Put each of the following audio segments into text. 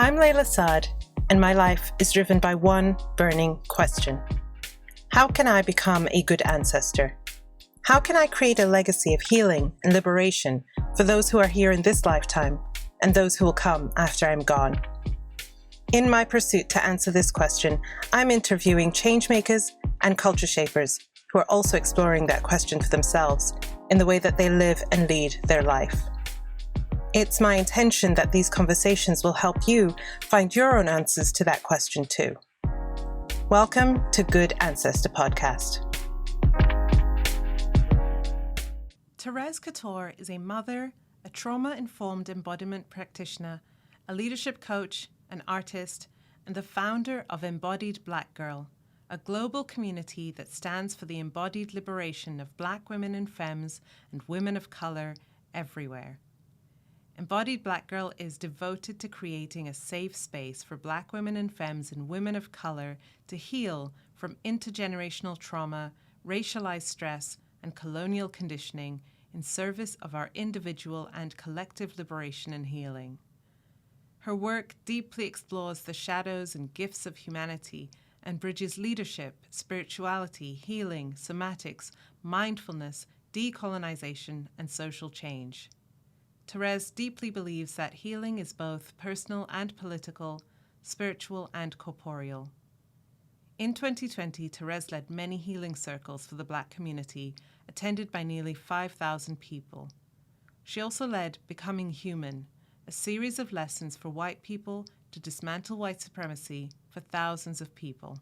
I'm Layla Saad, and my life is driven by one burning question. How can I become a good ancestor? How can I create a legacy of healing and liberation for those who are here in this lifetime and those who will come after I'm gone? In my pursuit to answer this question, I'm interviewing changemakers and culture shapers who are also exploring that question for themselves in the way that they live and lead their life. It's my intention that these conversations will help you find your own answers to that question too. Welcome to Good Ancestor Podcast. Thérèse Cator is a mother, a trauma-informed embodiment practitioner, a leadership coach, an artist, and the founder of Embodied Black Girl, a global community that stands for the embodied liberation of Black women and femmes and women of colour everywhere. Embodied Black Girl is devoted to creating a safe space for Black women and femmes and women of colour to heal from intergenerational trauma, racialized stress, and colonial conditioning in service of our individual and collective liberation and healing. Her work deeply explores the shadows and gifts of humanity and bridges leadership, spirituality, healing, somatics, mindfulness, decolonization, and social change. Thérèse deeply believes that healing is both personal and political, spiritual and corporeal. In 2020, Thérèse led many healing circles for the Black community, attended by nearly 5,000 people. She also led Becoming Human, a series of lessons for white people to dismantle white supremacy for thousands of people.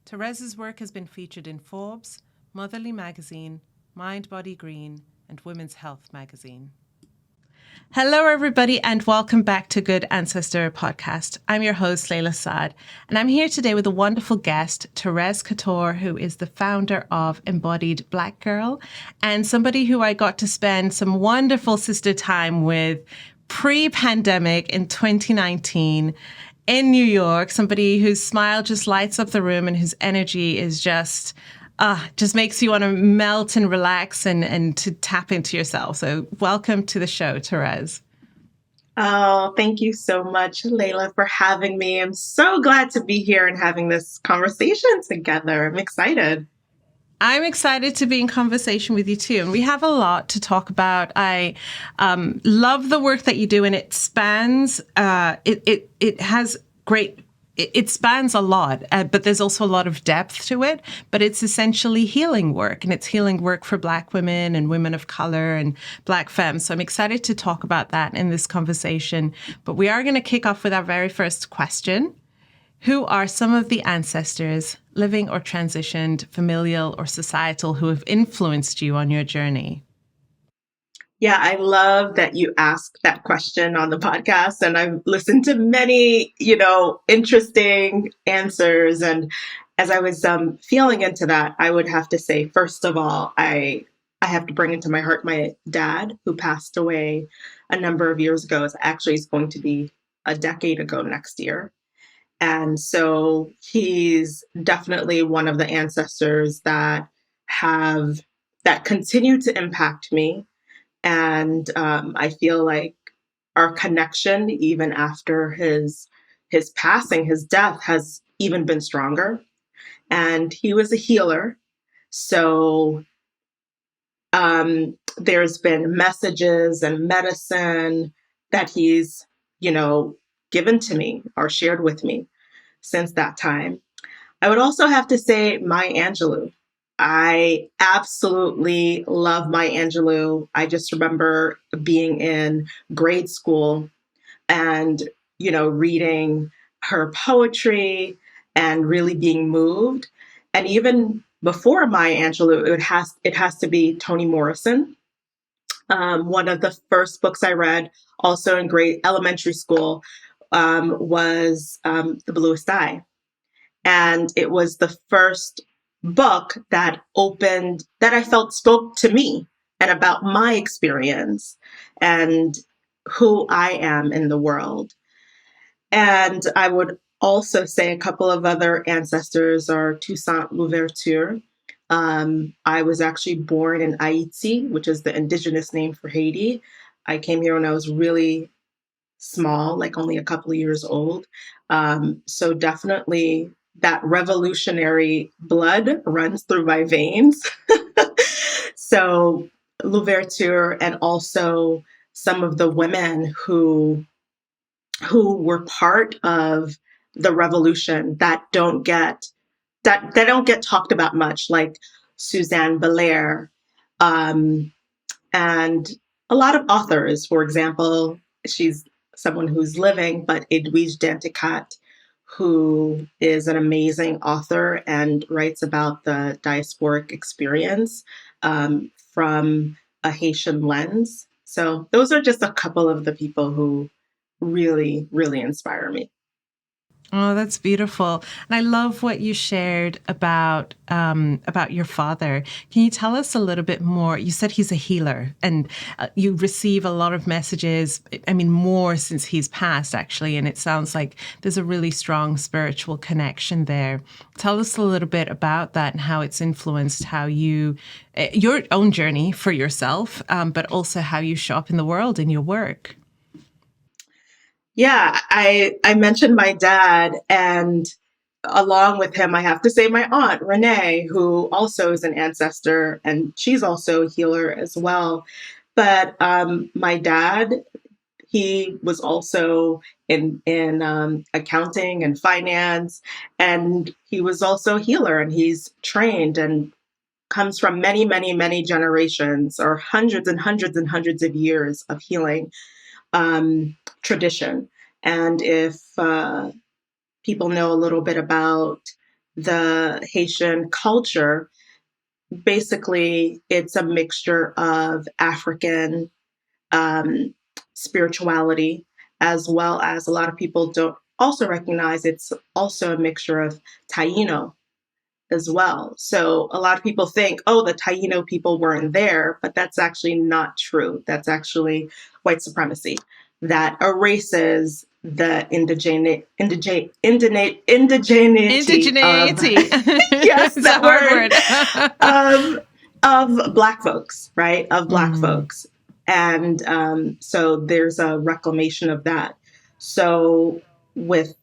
Thérèse's work has been featured in Forbes, Motherly Magazine, Mind Body Green, and Women's Health Magazine. Hello, everybody, and welcome back to Good Ancestor Podcast. I'm your host, Layla Saad, and I'm here today with a wonderful guest, Thérèse Cator, who is the founder of Embodied Black Girl, and somebody who I got to spend some wonderful sister time with pre-pandemic in 2019 in New York, somebody whose smile just lights up the room and whose energy is just makes you want to melt and relax and to tap into yourself. So welcome to the show, Thérèse. Oh, thank you so much, Layla, for having me. I'm so glad to be here and having this conversation together. I'm excited. I'm excited to be in conversation with you too. And we have a lot to talk about. I love the work that you do, and it spans, it has great, it spans a lot, but there's also a lot of depth to it. But it's essentially healing work, and it's healing work for Black women and women of color and Black femmes. So I'm excited to talk about that in this conversation. But we are going to kick off with our very first question. Who are some of the ancestors, living or transitioned, familial or societal, who have influenced you on your journey? Yeah, I love that you asked that question on the podcast, and I've listened to many, interesting answers. And as I was feeling into that, I would have to say, first of all, I have to bring into my heart my dad, who passed away a number of years ago. Actually, it's going to be a decade ago next year. And so he's definitely one of the ancestors that continue to impact me. And I feel like our connection, even after his passing, his death, has even been stronger. And he was a healer. So there's been messages and medicine that he's, given to me or shared with me since that time. I would also have to say Maya Angelou. I absolutely love Maya Angelou. I just remember being in grade school and, reading her poetry and really being moved. And even before Maya Angelou, it has to be Toni Morrison. One of the first books I read, also in elementary school, was The Bluest Eye. And it was the first book that I felt spoke to me and about my experience and who I am in the world. And I would also say a couple of other ancestors are Toussaint Louverture. I was actually born in Haiti, which is the indigenous name for Haiti. I came here when I was really small, like only a couple of years old. So definitely that revolutionary blood runs through my veins. So Louverture, and also some of the women who were part of the revolution that don't get talked about much, like Suzanne Belair, um, and a lot of authors. For example, she's someone who's living, but Edwige Danticat, who is an amazing author and writes about the diasporic experience from a Haitian lens. So those are just a couple of the people who really, really inspire me. Oh, that's beautiful. And I love what you shared about your father. Can you tell us a little bit more? You said he's a healer, and you receive a lot of messages, I mean, more since he's passed, actually. And it sounds like there's a really strong spiritual connection there. Tell us a little bit about that and how it's influenced how your own journey for yourself, but also how you show up in the world in your work. Yeah, I mentioned my dad, and along with him, I have to say my aunt Renee, who also is an ancestor, and she's also a healer as well. But my dad, he was also in accounting and finance, and he was also a healer, and he's trained and comes from many, many, many generations, or hundreds and hundreds and hundreds of years of healing tradition. And if people know a little bit about the Haitian culture, basically it's a mixture of African spirituality, as well as a lot of people don't also recognize it's also a mixture of Taino as well. So a lot of people think, oh, the Taino people weren't there, but that's actually not true. That's actually white supremacy that erases the indigeneity of Indigeneity. yes, It's a that hard word. of Black folks, right? Of Black folks, and so there's a reclamation of that. So with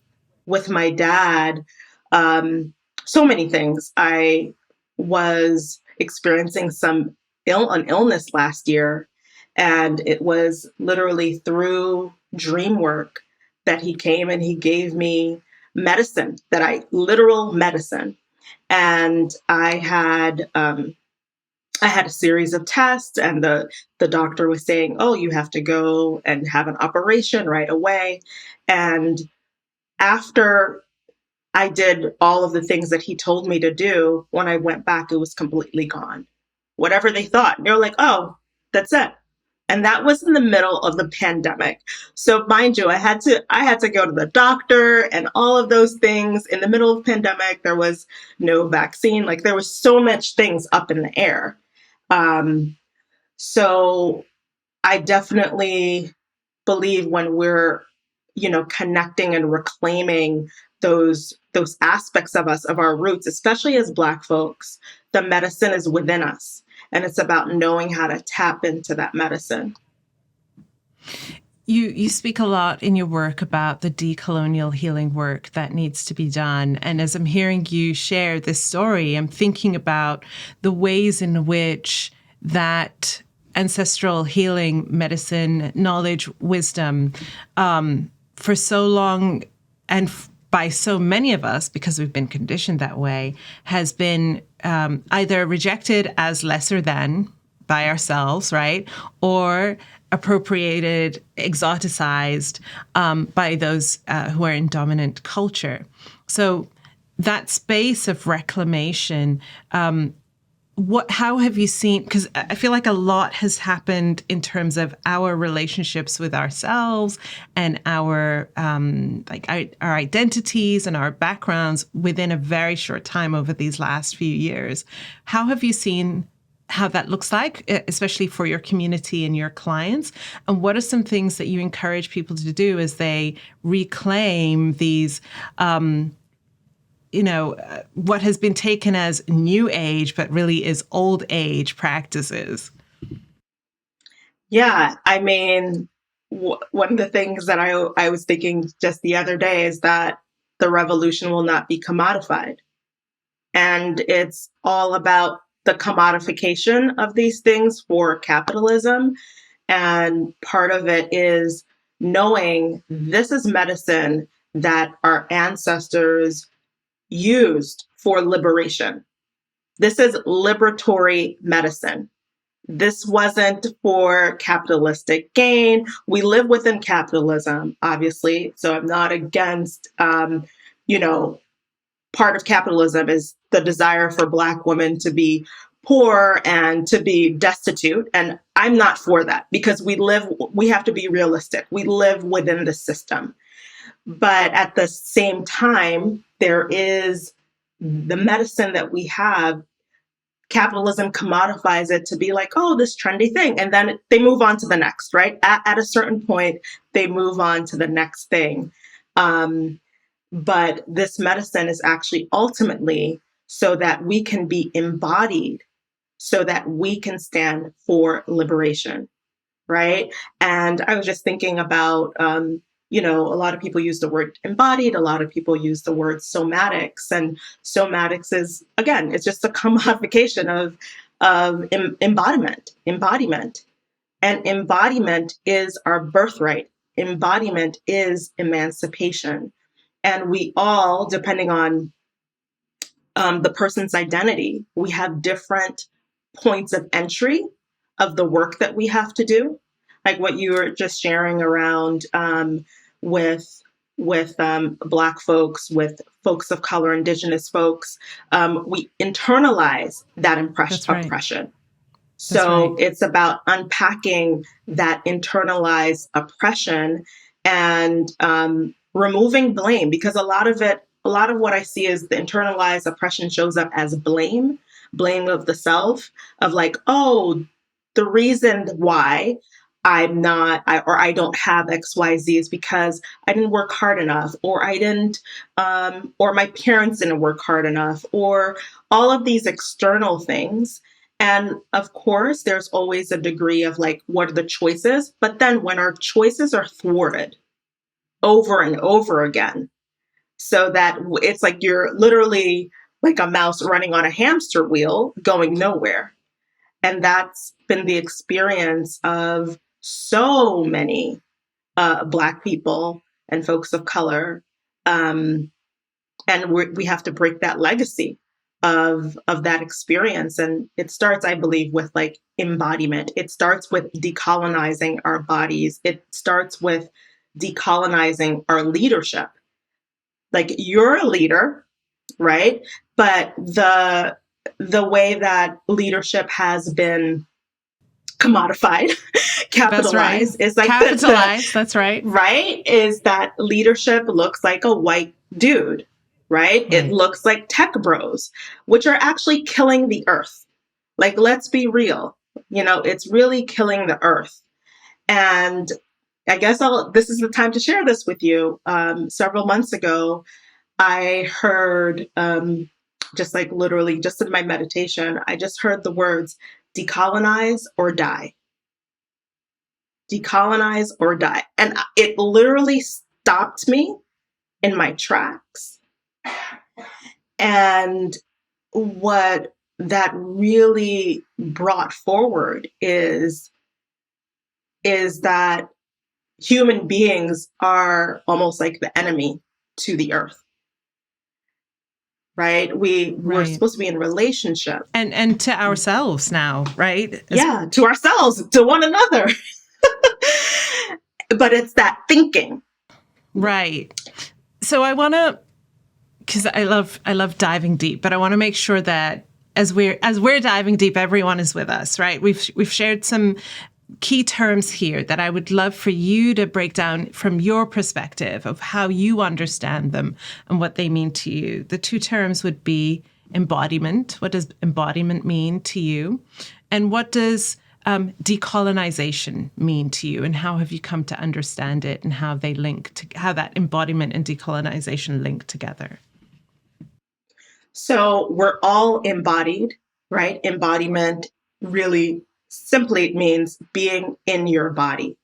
my dad, so many things. I was experiencing an illness last year, and it was literally through dream work that he came and he gave me medicine, literal medicine. And I had a series of tests, and the doctor was saying, "Oh, you have to go and have an operation right away." And after I did all of the things that he told me to do, when I went back, it was completely gone. Whatever they thought, they're like, "Oh, that's it." And that was in the middle of the pandemic. So mind you, I had to go to the doctor and all of those things. In the middle of pandemic, there was no vaccine. Like, there was so much things up in the air. So I definitely believe when we're, connecting and reclaiming those aspects of us, of our roots, especially as Black folks, the medicine is within us. And it's about knowing how to tap into that medicine. You speak a lot in your work about the decolonial healing work that needs to be done. And as I'm hearing you share this story, I'm thinking about the ways in which that ancestral healing medicine, knowledge, wisdom, for so long and by so many of us, because we've been conditioned that way, has been either rejected as lesser than by ourselves, right? Or appropriated, exoticized by those who are in dominant culture. So that space of reclamation, how have you seen, because I feel like a lot has happened in terms of our relationships with ourselves and our identities and our backgrounds within a very short time over these last few years. How have you seen how that looks like, especially for your community and your clients? And what are some things that you encourage people to do as they reclaim these what has been taken as new age, but really is old age practices? Yeah, I mean, one of the things that I was thinking just the other day is that the revolution will not be commodified. And it's all about the commodification of these things for capitalism. And part of it is knowing this is medicine that our ancestors used for liberation. This is liberatory medicine. This wasn't for capitalistic gain. We live within capitalism, obviously. So I'm not against, part of capitalism is the desire for Black women to be poor and to be destitute. And I'm not for that because we have to be realistic. We live within the system. But at the same time, there is the medicine that we have. Capitalism commodifies it to be like, oh, this trendy thing. And then they move on to the next, right? At a certain point, they move on to the next thing. But this medicine is actually ultimately so that we can be embodied, so that we can stand for liberation, right? And I was just thinking about, a lot of people use the word embodied, a lot of people use the word somatics, and somatics is, again, it's just a commodification of embodiment. And embodiment is our birthright. Embodiment is emancipation. And we all, depending on the person's identity, we have different points of entry of the work that we have to do. Like what you were just sharing around with Black folks, with folks of color, Indigenous folks, we internalize that oppression. So it's about unpacking that internalized oppression and removing blame, because a lot of what I see is the internalized oppression shows up as blame of the self, of like, oh, the reason why I don't have XYZ is because I didn't work hard enough, or I didn't, or my parents didn't work hard enough, or all of these external things. And of course, there's always a degree of like, what are the choices? But then when our choices are thwarted over and over again, so that it's like you're literally like a mouse running on a hamster wheel going nowhere. And that's been the experience of so many Black people and folks of color. And we have to break that legacy of that experience. And it starts, I believe, with like embodiment. It starts with decolonizing our bodies. It starts with decolonizing our leadership. Like, you're a leader, right? But the way that leadership has been commodified, capitalized, is like capitalized. That's right. Right? Is that leadership looks like a white dude, right? It looks like tech bros, which are actually killing the earth. Like, let's be real. It's really killing the earth. And I guess this is the time to share this with you. Several months ago, I heard, just like literally just in my meditation, I just heard the words decolonize or die. Decolonize or die. And it literally stopped me in my tracks. And what that really brought forward is that human beings are almost like the enemy to the earth. Right? We're supposed to be in relationship. And to ourselves now, right? To ourselves, to one another. But it's that thinking. Right. So I want to, because I love diving deep, but I want to make sure that as we're diving deep, everyone is with us, right? We've shared some key terms here that I would love for you to break down from your perspective of how you understand them and what they mean to you. The two terms would be embodiment. What does embodiment mean to you? And what does decolonization mean to you? And how have you come to understand it, and how they link to how that embodiment and decolonization link together? So we're all embodied, right? Embodiment really simply means being in your body.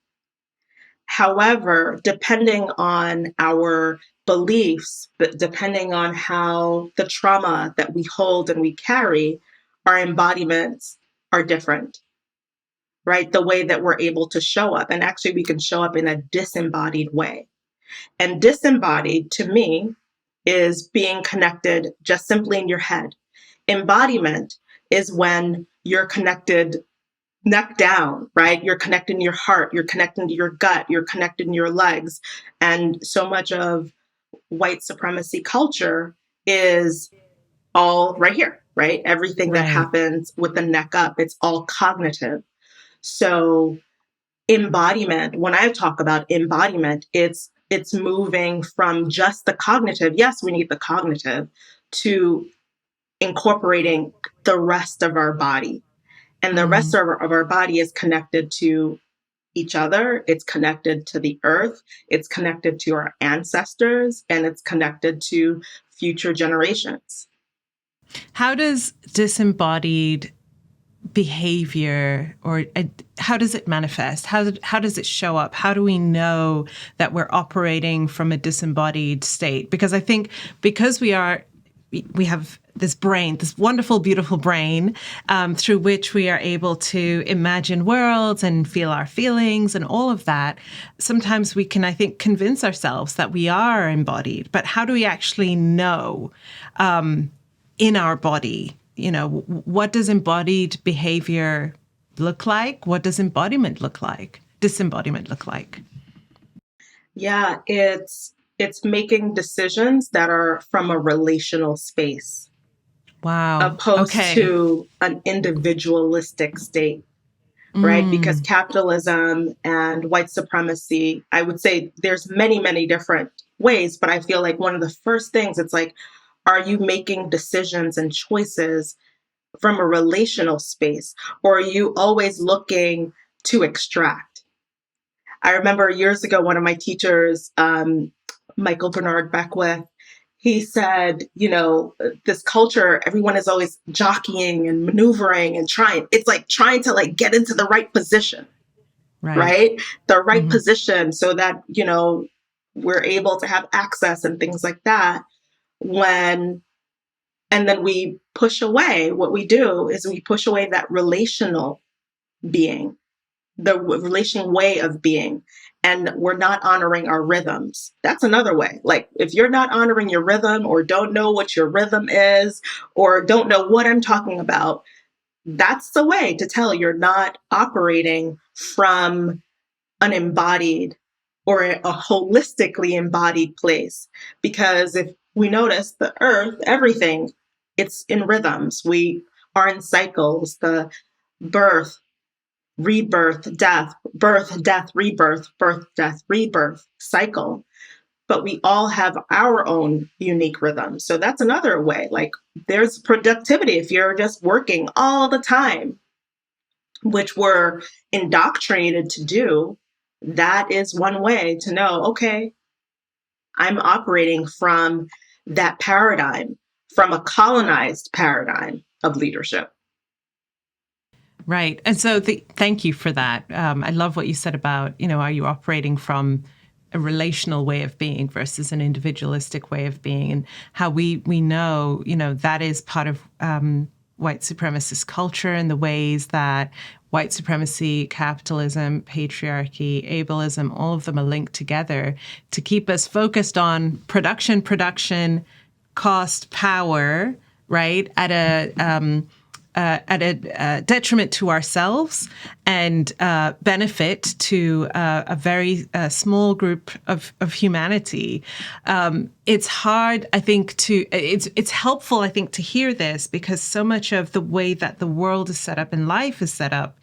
However, depending on our beliefs, but depending on how the trauma that we hold and we carry, our embodiments are different, right? The way that we're able to show up. And actually, we can show up in a disembodied way. And disembodied, to me, is being connected just simply in your head. Embodiment is when you're connected neck down, right? You're connecting your heart, you're connecting to your gut, you're connecting your legs. And so much of white supremacy culture is all right here, right? Everything that Right. happens with the neck up, it's all cognitive. So embodiment, when I talk about embodiment, it's moving from just the cognitive. Yes, we need the cognitive to incorporating the rest of our body. And the rest Mm. of our body is connected to each other. It's connected to the earth. It's connected to our ancestors, and it's connected to future generations. How does disembodied behavior, or how does it manifest? How does it show up? How do we know that we're operating from a disembodied state? Because I think because we have this brain, this wonderful, beautiful brain, through which we are able to imagine worlds and feel our feelings and all of that. Sometimes we can, I think, convince ourselves that we are embodied, but how do we actually know in our body? You know, what does embodied behavior look like? What does embodiment look like? Disembodiment look like? Yeah, it's making decisions that are from a relational space Wow. opposed Okay. to an individualistic state, right? Because Mm. capitalism and white supremacy, I would say there's many, many different ways, but I feel like one of the first things, it's like, are you making decisions and choices from a relational space, or are you always looking to extract? I remember years ago, one of my teachers, Michael Bernard Beckwith, he said, you know, this culture, everyone is always jockeying and maneuvering and trying. It's like trying to like get into the right position, Right. right? The right Mm-hmm. position so that, you know, we're able to have access and things like that. When And then we push away, what we do is we push away that relational being, the relational way of being, and we're not honoring our rhythms. That's another way. Like if you're not honoring your rhythm, or don't know what your rhythm is, or don't know what I'm talking about, that's the way to tell you're not operating from an embodied or a holistically embodied place. Because if we notice the earth, everything, it's in rhythms. We are in cycles, the birth, rebirth, death, birth, death, death, rebirth cycle. But we all have our own unique rhythms. So that's another way. Like there's productivity if you're just working all the time, which we're indoctrinated to do. That is one way to know, okay, I'm operating from that paradigm, from a colonized paradigm of leadership. Right. And so thank you for that. I love what you said about, you know, are you operating from a relational way of being versus an individualistic way of being, and how we know, you know, that is part of white supremacist culture, and the ways that white supremacy, capitalism, patriarchy, ableism, all of them are linked together to keep us focused on production, cost, power, right? At a detriment to ourselves, and benefit to a very small group of humanity. It's hard, I think, it's helpful, I think, to hear this, because so much of the way that the world is set up and life is set up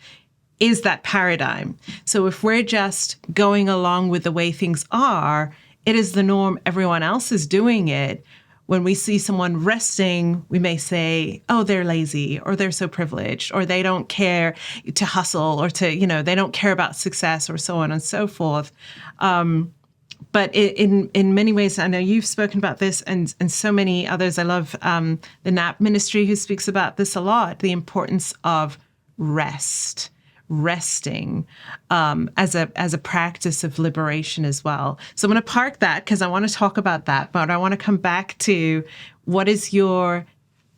is that paradigm. So if we're just going along with the way things are, it is the norm, everyone else is doing it. When we see someone resting, we may say, oh, they're lazy, or they're so privileged, or they don't care to hustle, or to, you know, they don't care about success, or so on and so forth. But in many ways, I know you've spoken about this, and so many others. I love the NAP ministry, who speaks about this a lot, the importance of rest. resting as a practice of liberation as well. So I'm going to park that because I want to talk about that, but I want to come back to what is your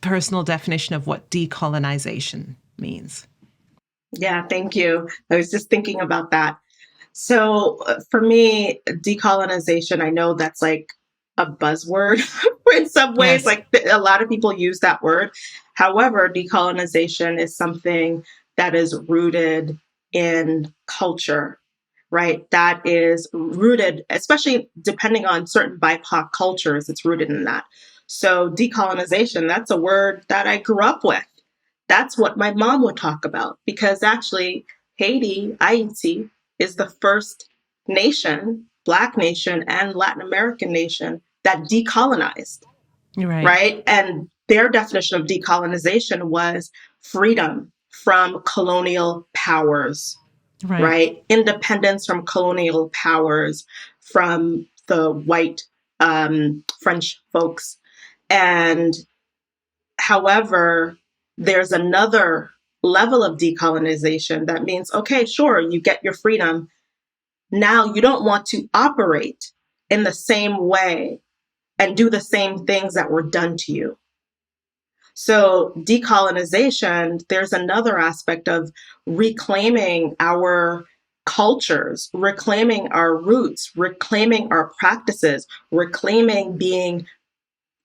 personal definition of what decolonization means? Yeah, thank you. I was just thinking about that. So for me, decolonization, I know that's like a buzzword in some ways, Yes. like a lot of people use that word. However, decolonization is something that is rooted in culture, right? That is rooted, especially depending on certain BIPOC cultures, it's rooted in that. So decolonization, that's a word that I grew up with. That's what my mom would talk about because actually Haiti is the first nation, Black nation and Latin American nation that decolonized, Right. right? And their definition of decolonization was freedom from colonial powers, Right. right? Independence from colonial powers, from the white French folks. And however, there's another level of decolonization that means, okay, sure, you get your freedom. Now you don't want to operate in the same way and do the same things that were done to you. So decolonization, there's another aspect of reclaiming our cultures, reclaiming our roots, reclaiming our practices, reclaiming being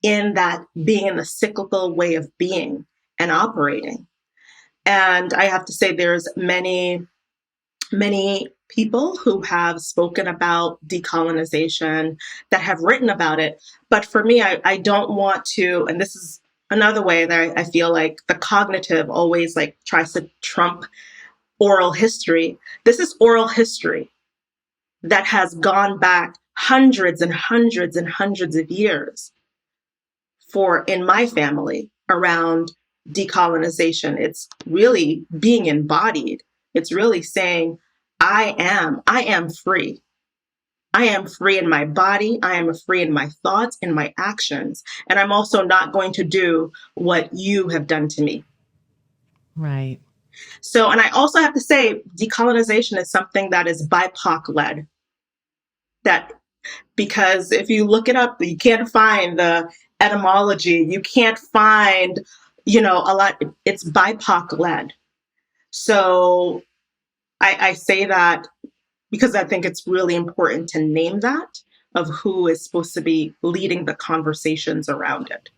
in the cyclical way of being and operating. And I have to say there's many people who have spoken about decolonization, that have written about it. But for me, I don't want to, and this is another way that I feel like the cognitive always like tries to trump oral history. This is oral history that has gone back hundreds and hundreds and hundreds of years for in my family around decolonization. It's really being embodied. It's really saying, I am free. I am free in my body. I am free in my thoughts, in my actions. And I'm also not going to do what you have done to me. Right. So, and I also have to say, decolonization is something that is BIPOC led. That because if you look it up, you can't find the etymology. You can't find, a lot. It's BIPOC led. So I say that because I think it's really important to name that of who is supposed to be leading the conversations around it.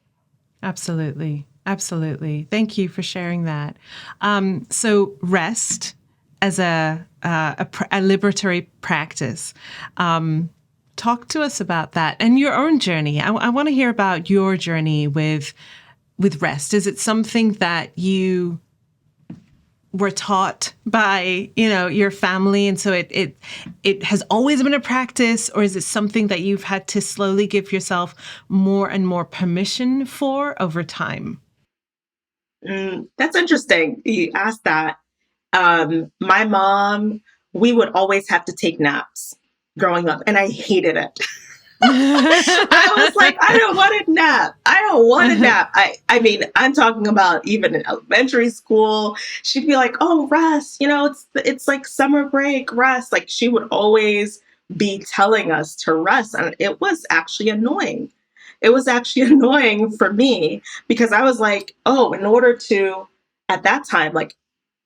Absolutely. Absolutely. Thank you for sharing that. So rest as a liberatory practice. Talk to us about that and your own journey. I want to hear about your journey with rest. Is it something that you were taught by, your family, and so it has always been a practice, or is it something that you've had to slowly give yourself more and more permission for over time? That's interesting. You asked that. My mom, we would always have to take naps growing up, and I hated it. I was like, I don't want a nap. I don't want a nap. I mean, I'm talking about even in elementary school. She'd be like, "Oh, rest. It's like summer break, rest." Like she would always be telling us to rest, and it was actually annoying. It was actually annoying for me because I was like, "Oh, in order to," at that time, like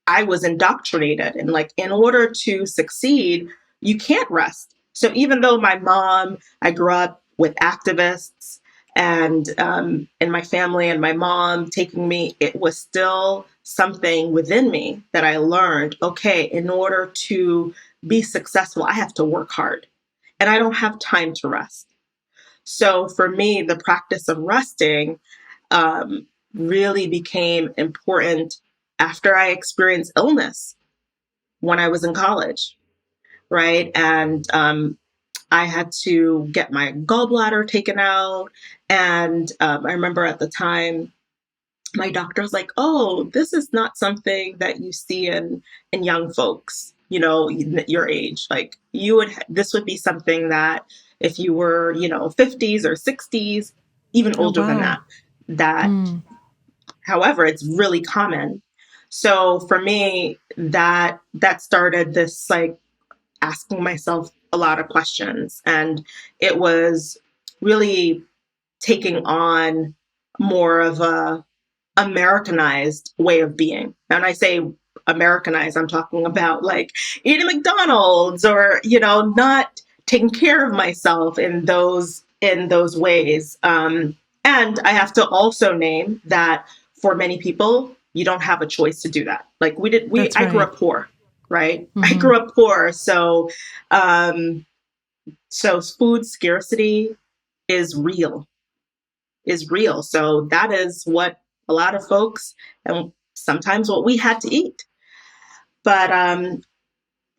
I was indoctrinated, and like in order to succeed, you can't rest. So even though my mom, I grew up with activists and in my family and my mom taking me, it was still something within me that I learned, okay, in order to be successful, I have to work hard and I don't have time to rest. So for me, the practice of resting really became important after I experienced illness when I was in college, right? And I had to get my gallbladder taken out. And I remember at the time, my doctor was like, "Oh, this is not something that you see in young folks, your age. Like this would be something that if you were, 50s or 60s, even Oh, older than wow. that, however, it's really common." So for me, that started this like asking myself a lot of questions, and it was really taking on more of a Americanized way of being. And I say Americanized, I'm talking about like eating McDonald's or, not taking care of myself in those ways. And I have to also name that for many people, you don't have a choice to do that. Like That's I grew right. up poor, right? I Mm-hmm. grew up poor. Um, so food scarcity is real is real. So that is what a lot of folks and sometimes what we had to eat. But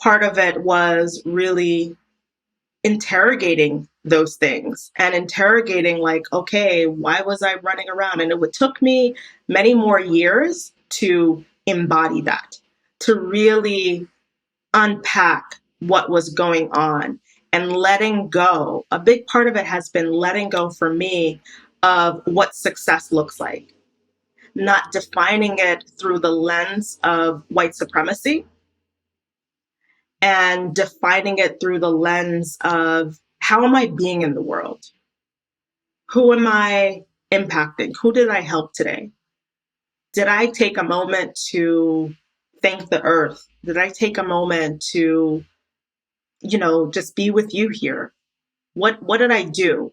part of it was really interrogating those things and interrogating like, okay, why was I running around? And it took me many more years to embody that, to really unpack what was going on and letting go. A big part of it has been letting go for me of what success looks like, not defining it through the lens of white supremacy and defining it through the lens of how am I being in the world? Who am I impacting? Who did I help today? Did I take a moment to thank the earth? Did I take a moment to, just be with you here? What did I do?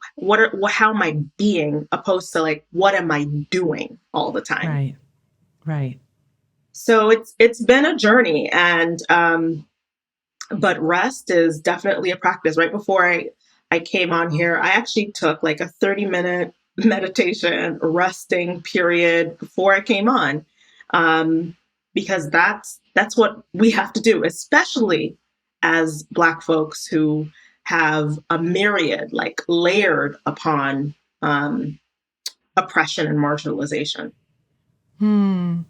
How am I being opposed to like what am I doing all the time? Right. Right. So it's been a journey, and but rest is definitely a practice. Right before I came on here, I actually took like a 30-minute meditation resting period before I came on, because that's what we have to do, especially as Black folks who have a myriad, like layered upon oppression and marginalization. Hmm.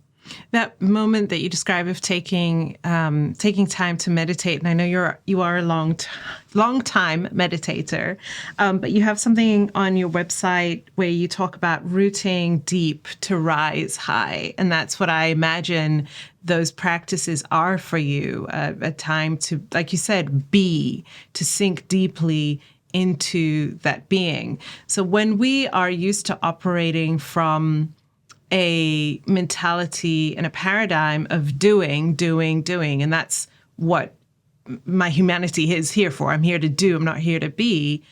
That moment that you describe of taking time to meditate, and I know you are a long time meditator, but you have something on your website where you talk about rooting deep to rise high, and that's what I imagine those practices are for you. A time to, like you said, to sink deeply into that being. So when we are used to operating from a mentality and a paradigm of doing, and that's what my humanity is here for. I'm here to do, I'm not here to be.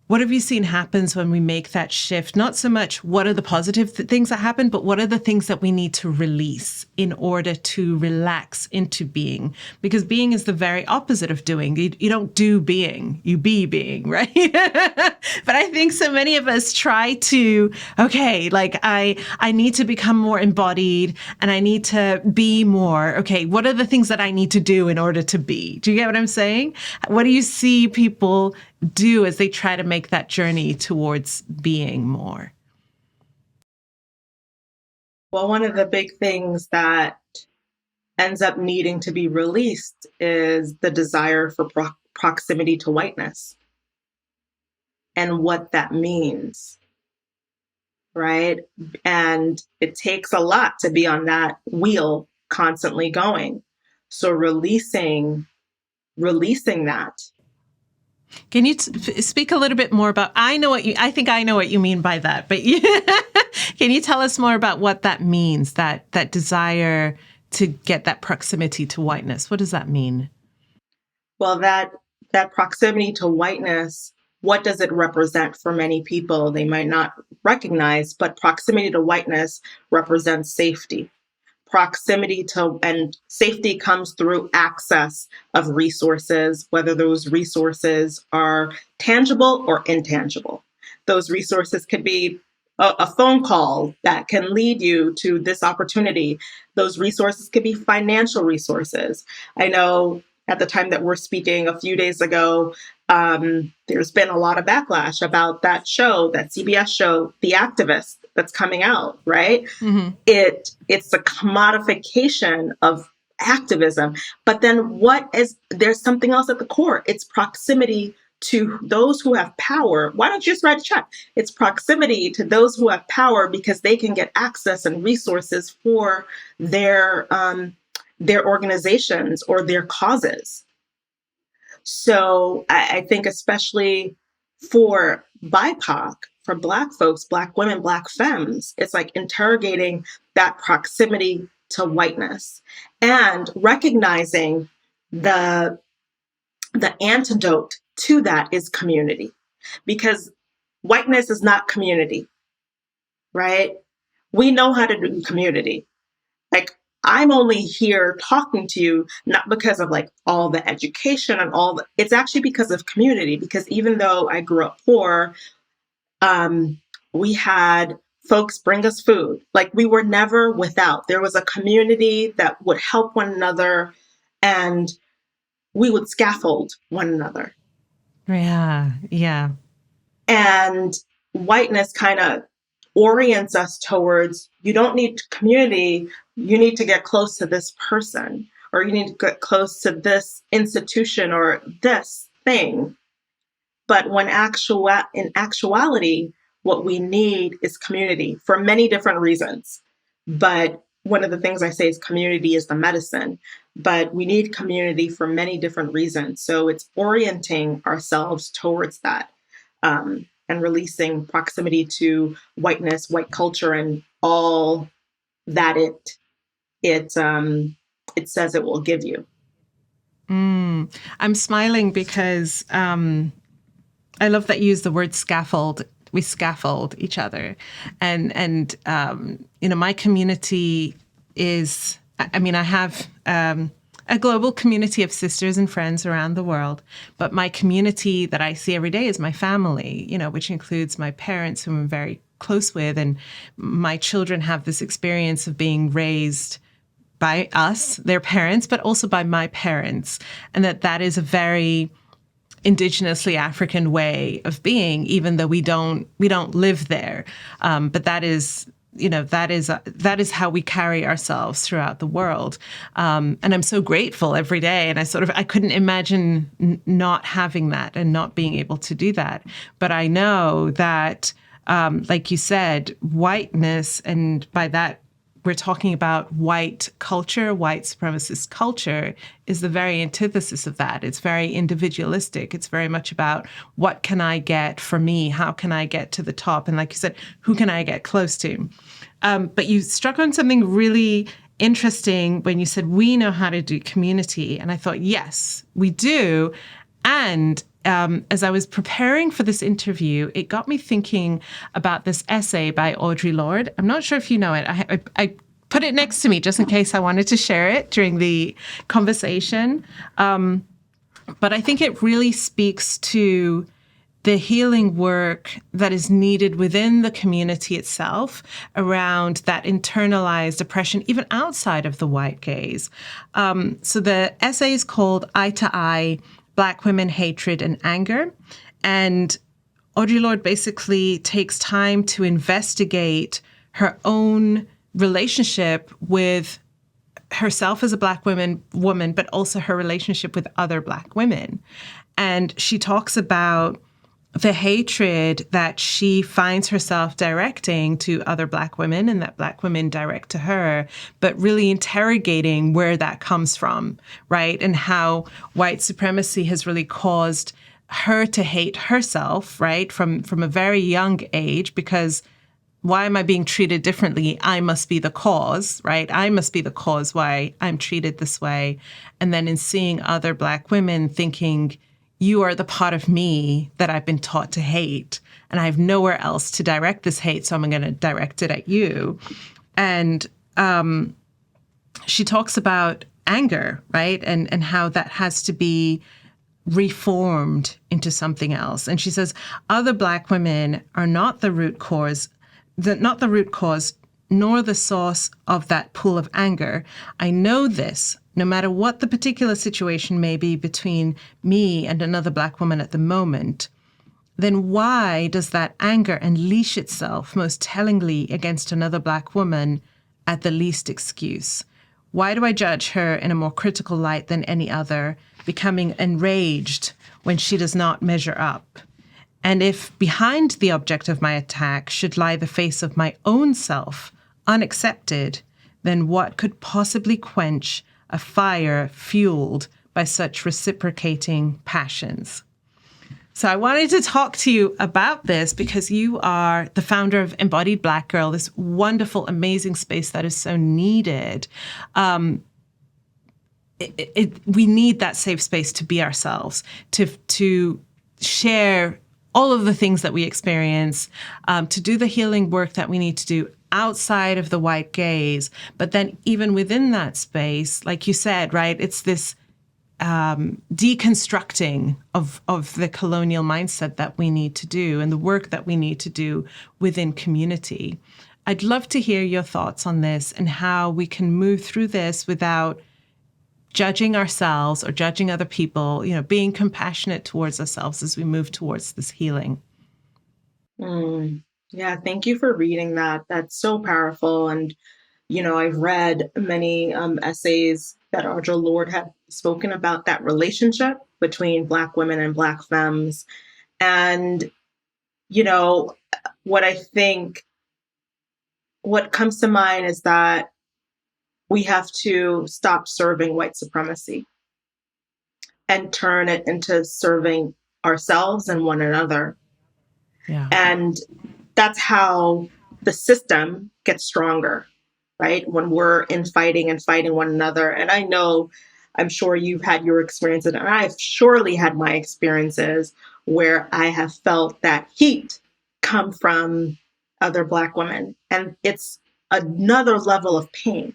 What have you seen happens when we make that shift? Not so much what are the positive things that happen, but what are the things that we need to release in order to relax into being? Because being is the very opposite of doing. You don't do being, you be being, right? But I think so many of us try to, okay, like I need to become more embodied and I need to be more. Okay, what are the things that I need to do in order to be? Do you get what I'm saying? What do you see people do as they try to make that journey towards being more? Well, one of the big things that ends up needing to be released is the desire for proximity to whiteness and what that means, right? And it takes a lot to be on that wheel constantly going. So releasing that. Can you speak a little bit more about, I think I know what you mean by that, but can you tell us more about what that means, that desire to get that proximity to whiteness? What does that mean? Well, that proximity to whiteness, what does it represent for many people? They might not recognize, but proximity to whiteness represents safety. Proximity to and safety comes through access of resources, whether those resources are tangible or intangible. Those resources could be a phone call that can lead you to this opportunity. Those resources could be financial resources. I know at the time that we're speaking a few days ago, there's been a lot of backlash about that show, that CBS show, The Activist, that's coming out, right? Mm-hmm. It's a commodification of activism. But then there's something else at the core. It's proximity to those who have power, why don't you just write a check? It's proximity to those who have power because they can get access and resources for their organizations or their causes. So I think especially for BIPOC, for Black folks, Black women, Black femmes, it's like interrogating that proximity to whiteness and recognizing the antidote to that is community, because whiteness is not community, right? We know how to do community. Like, I'm only here talking to you, not because of like all the education and it's actually because of community, because even though I grew up poor, we had folks bring us food. Like, we were never without. There was a community that would help one another, and we would scaffold one another. Yeah, yeah. And whiteness kind of orients us towards, you don't need community, you need to get close to this person, or you need to get close to this institution or this thing. But in actuality, what we need is community for many different reasons. But one of the things I say is community is the medicine, but we need community for many different reasons. So it's orienting ourselves towards that, and releasing proximity to whiteness, white culture, and all that it says it will give you. I'm smiling because I love that you use the word scaffold. We scaffold each other, and my community is. I mean, I have a global community of sisters and friends around the world, but my community that I see every day is my family. Which includes my parents, whom I'm very close with, and my children have this experience of being raised by us, their parents, but also by my parents, and that is a very indigenously African way of being, even though we don't live there. But that is how we carry ourselves throughout the world. And I'm so grateful every day. And I couldn't imagine not having that and not being able to do that. But I know that, like you said, whiteness, and by that, we're talking about white culture, white supremacist culture, is the very antithesis of that. It's very individualistic. It's very much about what can I get for me? How can I get to the top? And like you said, who can I get close to? But you struck on something really interesting when you said, we know how to do community. And I thought, yes, we do. And as I was preparing for this interview, it got me thinking about this essay by Audre Lorde. I'm not sure if you know it. I put it next to me just in case I wanted to share it during the conversation. But I think it really speaks to the healing work that is needed within the community itself around that internalized oppression, even outside of the white gaze. So the essay is called Eye to Eye, Black Women, Hatred, and Anger. And Audre Lorde basically takes time to investigate her own relationship with herself as a Black woman, but also her relationship with other Black women. And she talks about the hatred that she finds herself directing to other Black women and that Black women direct to her, but really interrogating where that comes from, right? And how white supremacy has really caused her to hate herself, right? From a very young age, because why am I being treated differently? I must be the cause, right? I must be the cause why I'm treated this way. And then in seeing other Black women thinking, you are the part of me that I've been taught to hate, and I have nowhere else to direct this hate, so I'm going to direct it at you. And she talks about anger, right? And how that has to be reformed into something else. And she says, other Black women are not the root cause, nor the source of that pool of anger. I know this, no matter what the particular situation may be between me and another Black woman at the moment. Then why does that anger unleash itself most tellingly against another Black woman at the least excuse? Why do I judge her in a more critical light than any other, becoming enraged when she does not measure up? And if behind the object of my attack should lie the face of my own self, unaccepted, then what could possibly quench a fire fueled by such reciprocating passions? So I wanted to talk to you about this because you are the founder of Embodied Black Girl, this wonderful, amazing space that is so needed. We need that safe space to be ourselves, to share all of the things that we experience, to do the healing work that we need to do outside of the white gaze. But then even within that space, like you said, right, it's this deconstructing of the colonial mindset that we need to do and the work that we need to do within community. I'd love to hear your thoughts on this and how we can move through this without judging ourselves or judging other people, being compassionate towards ourselves as we move towards this healing. Yeah, thank you for reading that. That's so powerful. And, I've read many essays that Audre Lorde had spoken about that relationship between Black women and Black femmes. And, what comes to mind is that we have to stop serving white supremacy and turn it into serving ourselves and one another. Yeah. And that's how the system gets stronger, right? When we're fighting one another. And I'm sure you've had your experiences, and I've surely had my experiences where I have felt that heat come from other Black women. And it's another level of pain.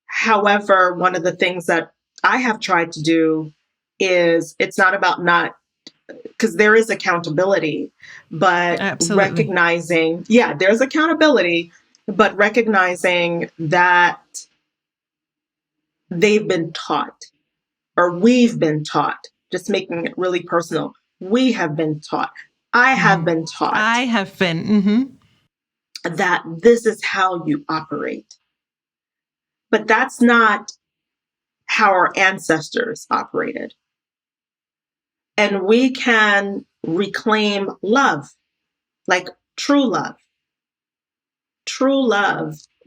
However, one of the things that I have tried to do is it's not about because there is accountability, but Absolutely. recognizing, there's accountability, but recognizing that they've been taught, or we've been taught, just making it really personal. We have been taught. I have been taught. I have been. That this is how you operate. But that's not how our ancestors operated. And we can reclaim love, like true love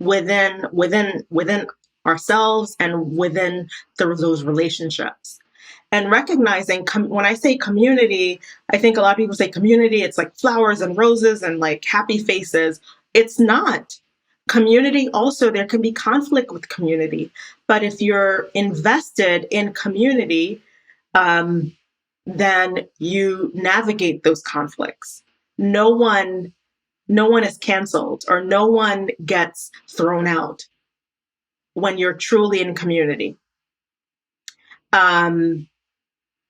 within ourselves and within those relationships. And recognizing, when I say community, I think a lot of people say community, it's like flowers and roses and like happy faces. It's not. Community also, there can be conflict with community. But if you're invested in community, then you navigate those conflicts. No one is canceled, or no one gets thrown out when you're truly in community.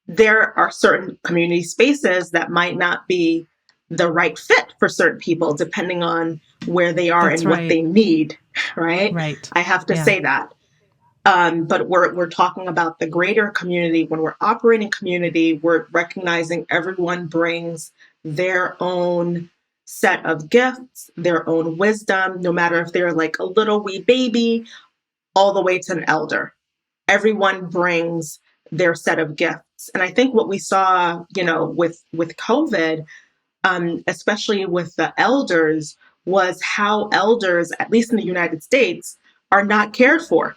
There are certain community spaces that might not be the right fit for certain people, depending on where they are. That's and right. What they need, right? Right. I have to say that. But we're talking about the greater community. When we're operating community, we're recognizing everyone brings their own set of gifts, their own wisdom, no matter if they're like a little wee baby, all the way to an elder. Everyone brings their set of gifts. And I think what we saw, with COVID, especially with the elders, was how elders, at least in the United States, are not cared for.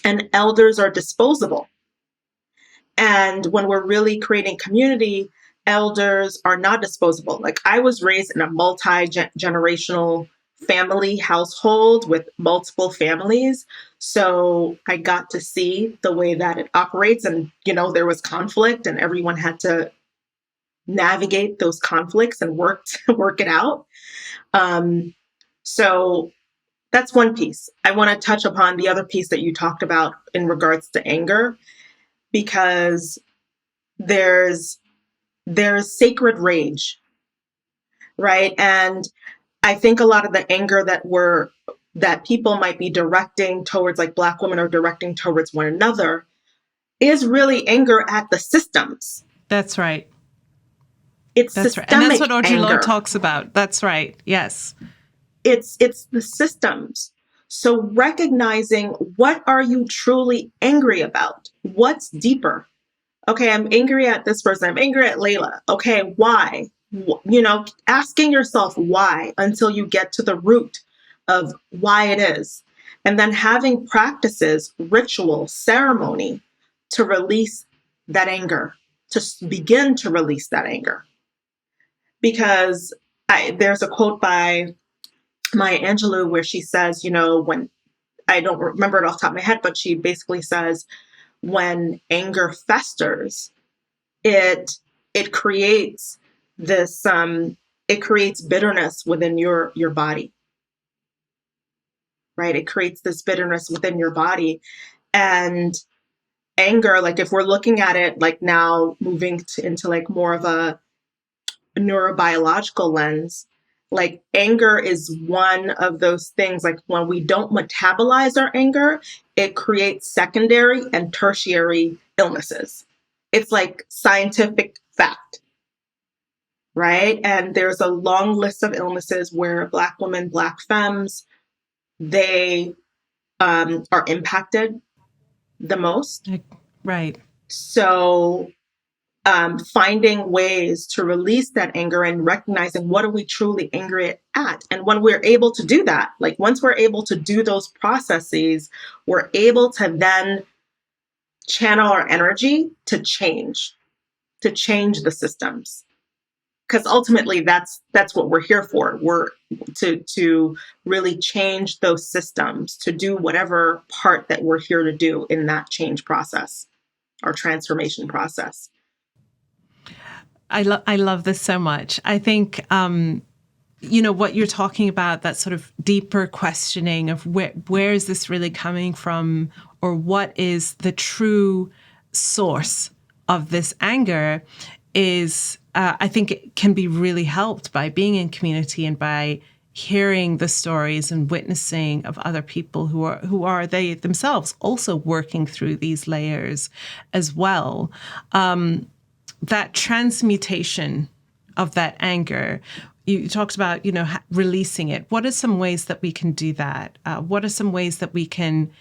And elders are disposable. And when we're really creating community, elders are not disposable. Like, I was raised in a multi-generational family household with multiple families. So I got to see the way that it operates. And, there was conflict and everyone had to navigate those conflicts and work it out. So that's one piece. I want to touch upon the other piece that you talked about in regards to anger, because there's sacred rage, right? And I think a lot of the anger that people might be directing towards, like Black women are directing towards one another, is really anger at the systems. That's right. It's that's systemic right. And that's what Audre anger. Lorde talks about. That's right. Yes. it's the systems. So recognizing, what are you truly angry about? What's deeper? Okay, I'm angry at this person. I'm angry at Layla. Okay, why? Asking yourself why until you get to the root of why it is. And then having practices, ritual, ceremony to release that anger, to begin to release that anger. Because there's a quote by Maya Angelou where she says, when, I don't remember it off the top of my head, but she basically says, when anger festers, it creates this it creates bitterness within your body, right? It creates this bitterness within your body. And anger, like if we're looking at it like now moving into like more of a neurobiological lens, like anger is one of those things, like when we don't metabolize our anger, it creates secondary and tertiary illnesses. It's like scientific fact, right? And there's a long list of illnesses where Black women, Black femmes, they are impacted the most. Right. So finding ways to release that anger and recognizing, what are we truly angry at? And when we're able to do that, like once we're able to do those processes, we're able to then channel our energy to change the systems. Because ultimately that's what we're here for. We're to really change those systems, to do whatever part that we're here to do in that change process or transformation process. I love this so much. I think, what you're talking about, that sort of deeper questioning of where is this really coming from, or what is the true source of this anger, is, I think it can be really helped by being in community and by hearing the stories and witnessing of other people who are they themselves also working through these layers as well. That transmutation of that anger, you talked about, releasing it. What are some ways that we can do that? What are some ways that we can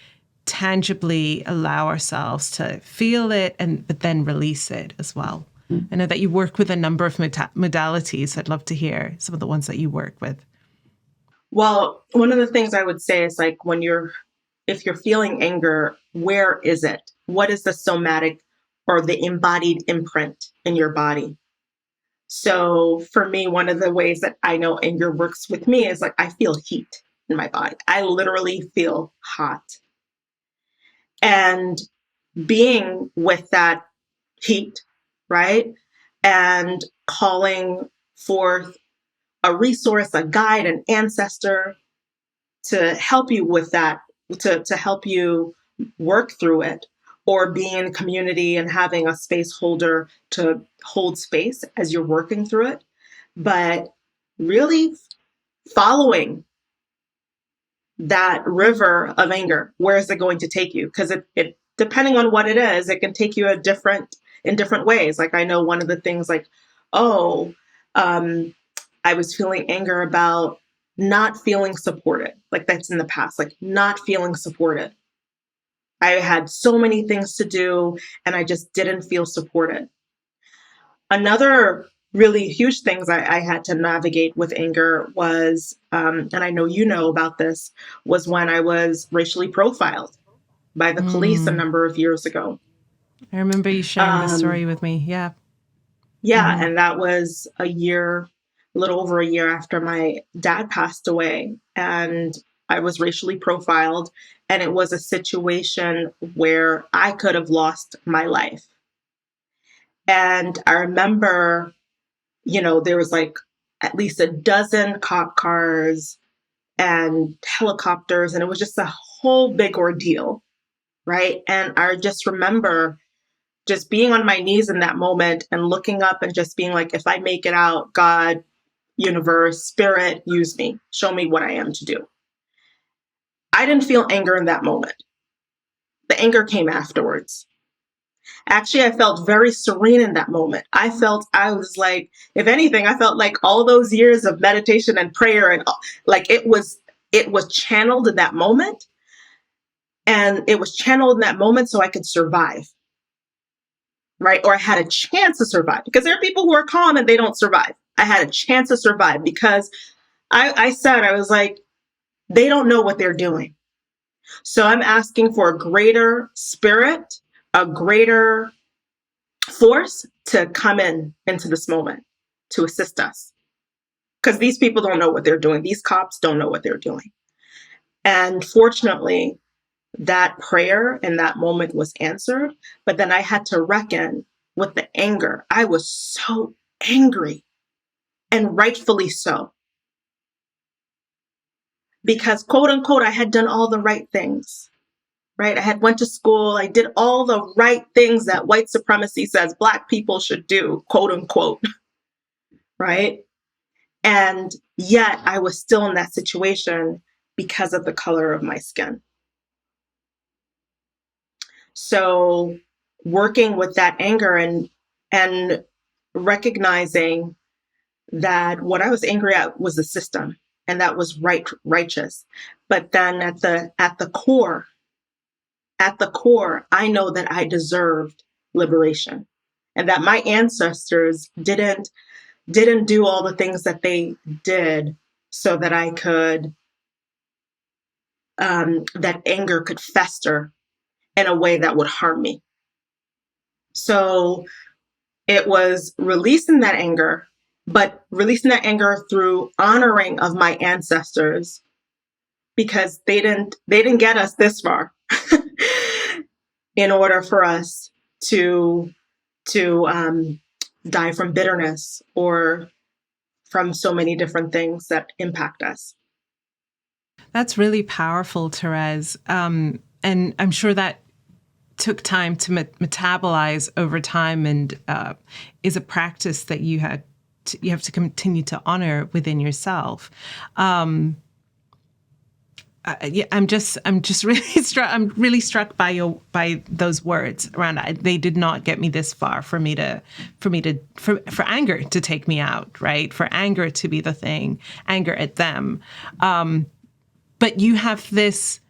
tangibly allow ourselves to feel it but then release it as well? I know that you work with a number of modalities. I'd love to hear some of the ones that you work with. Well, one of the things I would say is like if you're feeling anger, where is it? What is the somatic or the embodied imprint in your body? So for me, one of the ways that I know anger works with me is like I feel heat in my body. I literally feel hot. And being with that heat, right? And calling forth a resource, a guide, an ancestor to help you with that, to help you work through it, or being in community and having a space holder to hold space as you're working through it. But really following that river of anger, where is it going to take you? Because it depending on what it is, it can take you in different ways. Like I know one of the things like, I was feeling anger about not feeling supported. Like that's in the past, like not feeling supported. I had so many things to do and I just didn't feel supported. Another really huge things I had to navigate with anger was, and I know you know about this, was when I was racially profiled by the police a number of years ago. I remember you sharing this story with me. Yeah. Yeah. And that was a little over a year after my dad passed away. And I was racially profiled. And it was a situation where I could have lost my life. And I remember, there was like at least a dozen cop cars and helicopters, and it was just a whole big ordeal, right? And I just remember just being on my knees in that moment and looking up and just being like, if I make it out, God, universe, spirit, use me, show me what I am to do. I didn't feel anger in that moment. The anger came afterwards. Actually, I felt very serene in that moment. I was like, if anything, I felt like all those years of meditation and prayer and like it was channeled in that moment. And it was channeled in that moment so I could survive, right? Or I had a chance to survive, because there are people who are calm and they don't survive. I had a chance to survive because I was like, they don't know what they're doing. So I'm asking for a greater spirit, a greater force to come into this moment to assist us. Because these people don't know what they're doing. These cops don't know what they're doing. And fortunately, that prayer in that moment was answered. But then I had to reckon with the anger. I was so angry, and rightfully so. Because quote unquote, I had done all the right things, right? I had went to school. I did all the right things that white supremacy says Black people should do, quote unquote, right? And yet I was still in that situation because of the color of my skin. So working with that anger and recognizing that what I was angry at was the system, and that was righteous. But then at the core, I know that I deserved liberation, and that my ancestors didn't do all the things that they did so that I could that anger could fester in a way that would harm me. So it was releasing that anger, but releasing that anger through honoring of my ancestors, because they didn't get us this far in order for us to die from bitterness or from so many different things that impact us. That's really powerful, Thérèse. And I'm sure that took time to metabolize over time, and is a practice that you have to continue to honor within yourself. I'm just really struck by those words around. They did not get me this far for anger to take me out, right? For anger to be the thing, anger at them. But you have this.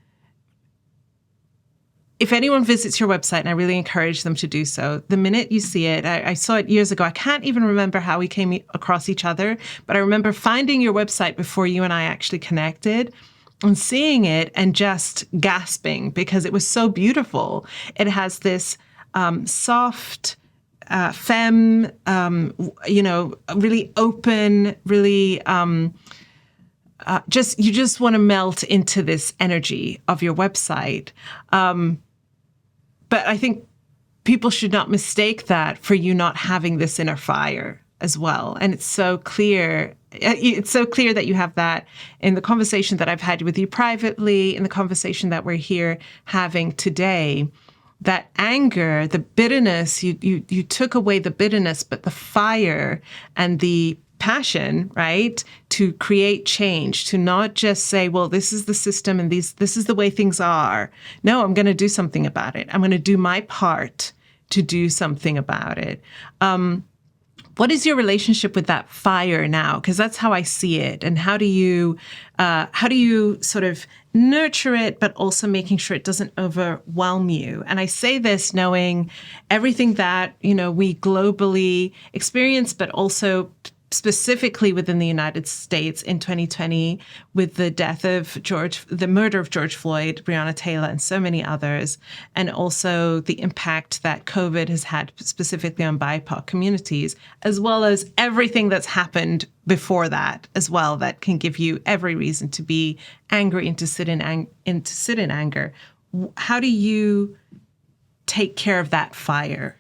If anyone visits your website, and I really encourage them to do so, the minute you see it, I saw it years ago. I can't even remember how we came across each other, but I remember finding your website before you and I actually connected and seeing it and just gasping because it was so beautiful. It has this soft, femme, really open, really you just want to melt into this energy of your website. But I think people should not mistake that for you not having this inner fire as well. And it's so clear. It's so clear that you have that in the conversation that I've had with you privately, in the conversation that we're here having today. That anger, the bitterness, you took away the bitterness, but the fire and the passion, right, to create change, to not just say, well, this is the system and this is the way things are. No, I'm going to do something about it. I'm going to do my part to do something about it. What is your relationship with that fire now? Because that's how I see it. And how do you sort of nurture it, but also making sure it doesn't overwhelm you? And I say this knowing everything that, we globally experience, but also specifically within the United States in 2020 with the the murder of George Floyd, Breonna Taylor, and so many others, and also the impact that COVID has had specifically on BIPOC communities, as well as everything that's happened before that as well, that can give you every reason to be angry and to sit in anger. How do you take care of that fire?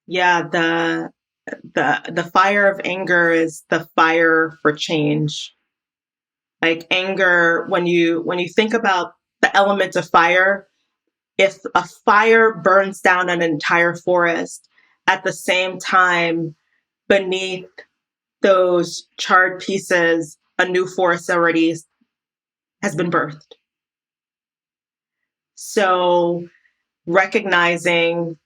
Yeah, the fire of anger is the fire for change. Like anger, when you think about the element of fire, if a fire burns down an entire forest, at the same time, beneath those charred pieces, a new forest already has been birthed. So recognizing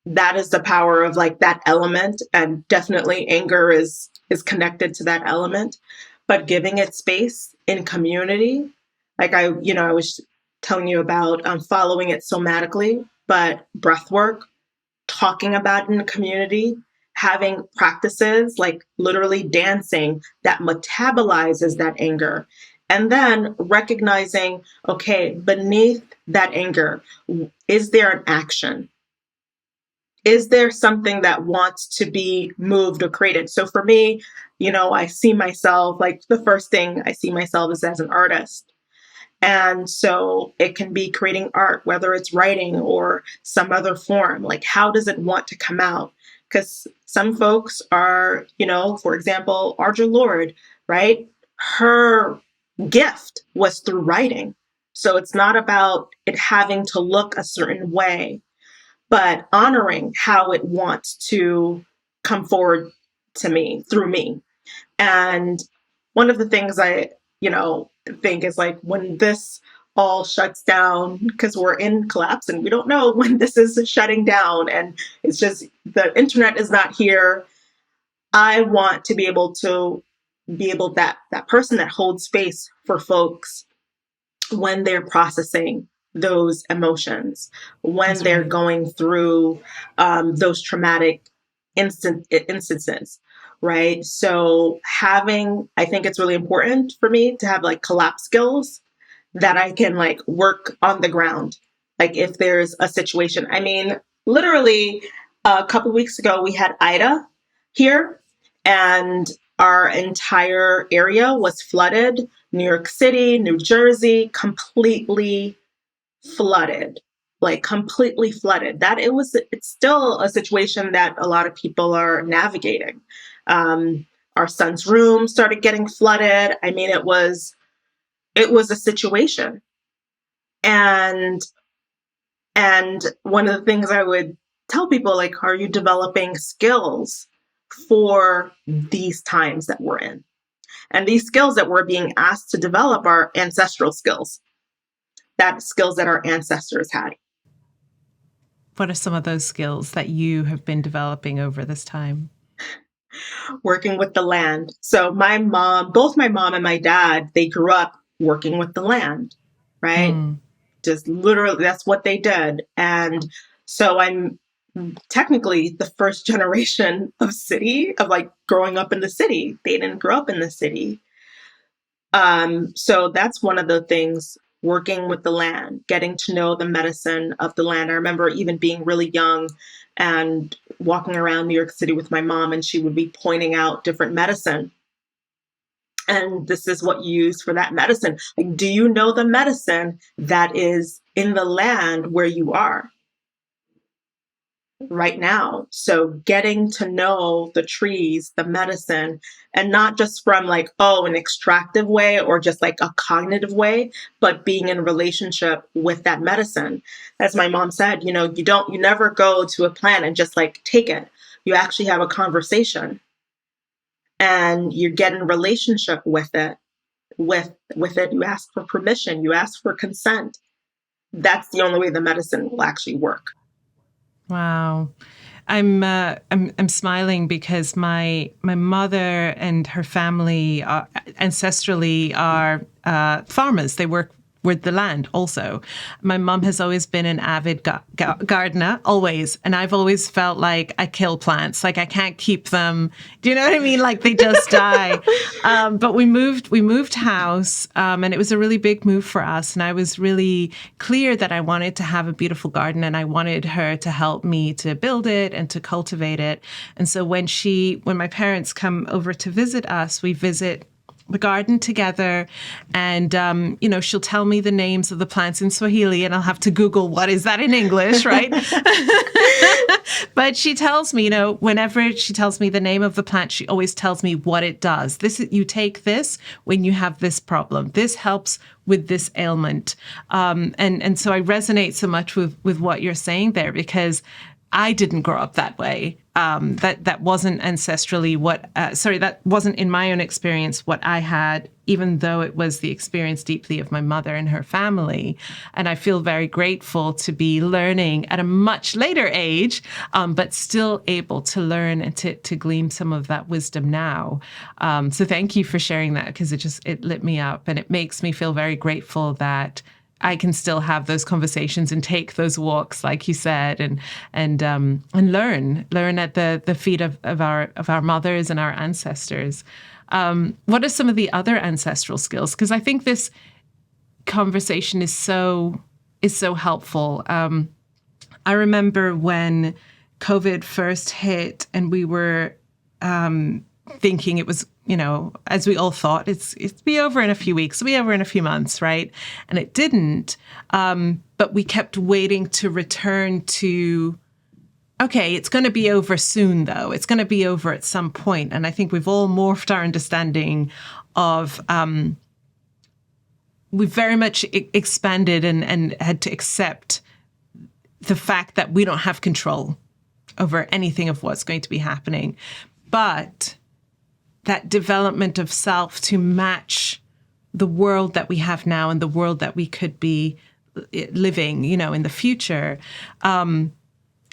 that is the power of like that element, and definitely anger is connected to that element, but giving it space in community. Like I was telling you about following it somatically, but breath work, talking about it in the community, having practices like literally dancing that metabolizes that anger. And then recognizing, okay, beneath that anger, is there an action? Is there something that wants to be moved or created? So for me, I see myself, like the first thing I see myself is as an artist. And so it can be creating art, whether it's writing or some other form. Like, how does it want to come out? Because some folks are, for example, Audre Lorde, right? Her gift was through writing. So it's not about it having to look a certain way, but honoring how it wants to come forward to me through me. And one of the things I, think is like when this all shuts down, because we're in collapse and we don't know when this is shutting down and it's just the internet is not here. I want to be able that person that holds space for folks when they're processing those emotions, when That's they're right. going through those traumatic instances, right? So I think it's really important for me to have like collapse skills that I can like work on the ground. Like if there's a situation, I mean, literally a couple of weeks ago, we had Ida here and our entire area was flooded. New York City, New Jersey, completely flooded, like completely flooded. It's still a situation that a lot of people are navigating. Our son's room started getting flooded. I mean, it was a situation. And one of the things I would tell people, like, are you developing skills for these times that we're in? And these skills that we're being asked to develop are ancestral skills, skills that our ancestors had. What are some of those skills that you have been developing over this time? Working with the land. So both my mom and my dad, they grew up working with the land, right? Just literally, that's what they did. And so I'm technically the first generation of like growing up in the city. They didn't grow up in the city. So that's one of the things, working with the land, getting to know the medicine of the land. I remember even being really young and walking around New York City with my mom, and she would be pointing out different medicine. And this is what you use for that medicine. Like, do you know the medicine that is in the land where you are right now? So getting to know the trees, the medicine, and not just from like, an extractive way or just like a cognitive way, but being in relationship with that medicine. As my mom said, you never go to a plant and just like take it. You actually have a conversation and you get in relationship with it. With it, you ask for permission, you ask for consent. That's the only way the medicine will actually work. Wow. I'm smiling because my mother and her family ancestrally are farmers. They work with the land also. My mom has always been an avid gardener, always. And I've always felt like I kill plants, like I can't keep them. Do you know what I mean? Like they just die. But we moved house and it was a really big move for us. And I was really clear that I wanted to have a beautiful garden and I wanted her to help me to build it and to cultivate it. And so when my parents come over to visit us, we visit the garden together and, she'll tell me the names of the plants in Swahili and I'll have to Google what is that in English, right? But she tells me, whenever she tells me the name of the plant, she always tells me what it does. You take this when you have this problem. This helps with this ailment. And so I resonate so much with what you're saying there because I didn't grow up that way. That wasn't ancestrally that wasn't in my own experience what I had, even though it was the experience deeply of my mother and her family. And I feel very grateful to be learning at a much later age, but still able to learn and to glean some of that wisdom now. So thank you for sharing that, because it lit me up, and it makes me feel very grateful that I can still have those conversations and take those walks, like you said, and learn at the feet of our mothers and our ancestors. What are some of the other ancestral skills? Because I think this conversation is so helpful. I remember when COVID first hit, and we were thinking it was, as we all thought, it's be over in a few weeks, be over in a few months, right? And it didn't. But we kept waiting to return to, okay, it's going to be over soon, though. It's going to be over at some point. And I think we've all morphed our understanding of, we've very much expanded and had to accept the fact that we don't have control over anything of what's going to be happening. But that development of self to match the world that we have now and the world that we could be living, in the future.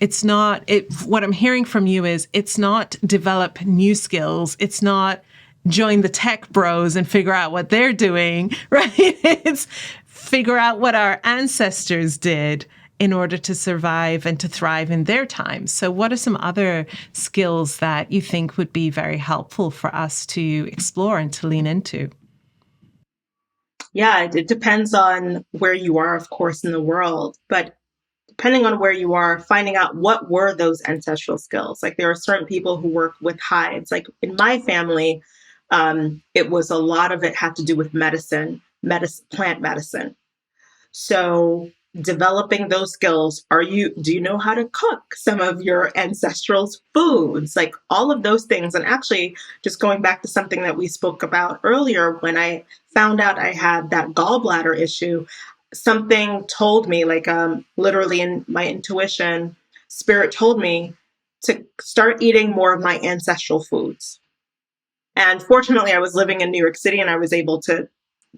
It's not, what I'm hearing from you is, it's not develop new skills. It's not join the tech bros and figure out what they're doing, right? It's figure out what our ancestors did in order to survive and to thrive in their time. So what are some other skills that you think would be very helpful for us to explore and to lean into? Yeah, it depends on where you are, of course, in the world. But depending on where you are, finding out what were those ancestral skills. Like, there are certain people who work with hides. Like in my family, it was a lot of it had to do with medicine, plant medicine. So developing those skills, do you know how to cook some of your ancestral foods? Like all of those things. And actually, just going back to something that we spoke about earlier, when I found out I had that gallbladder issue, something told me, like literally in my intuition, spirit told me to start eating more of my ancestral foods. And fortunately, I was living in New York City and I was able to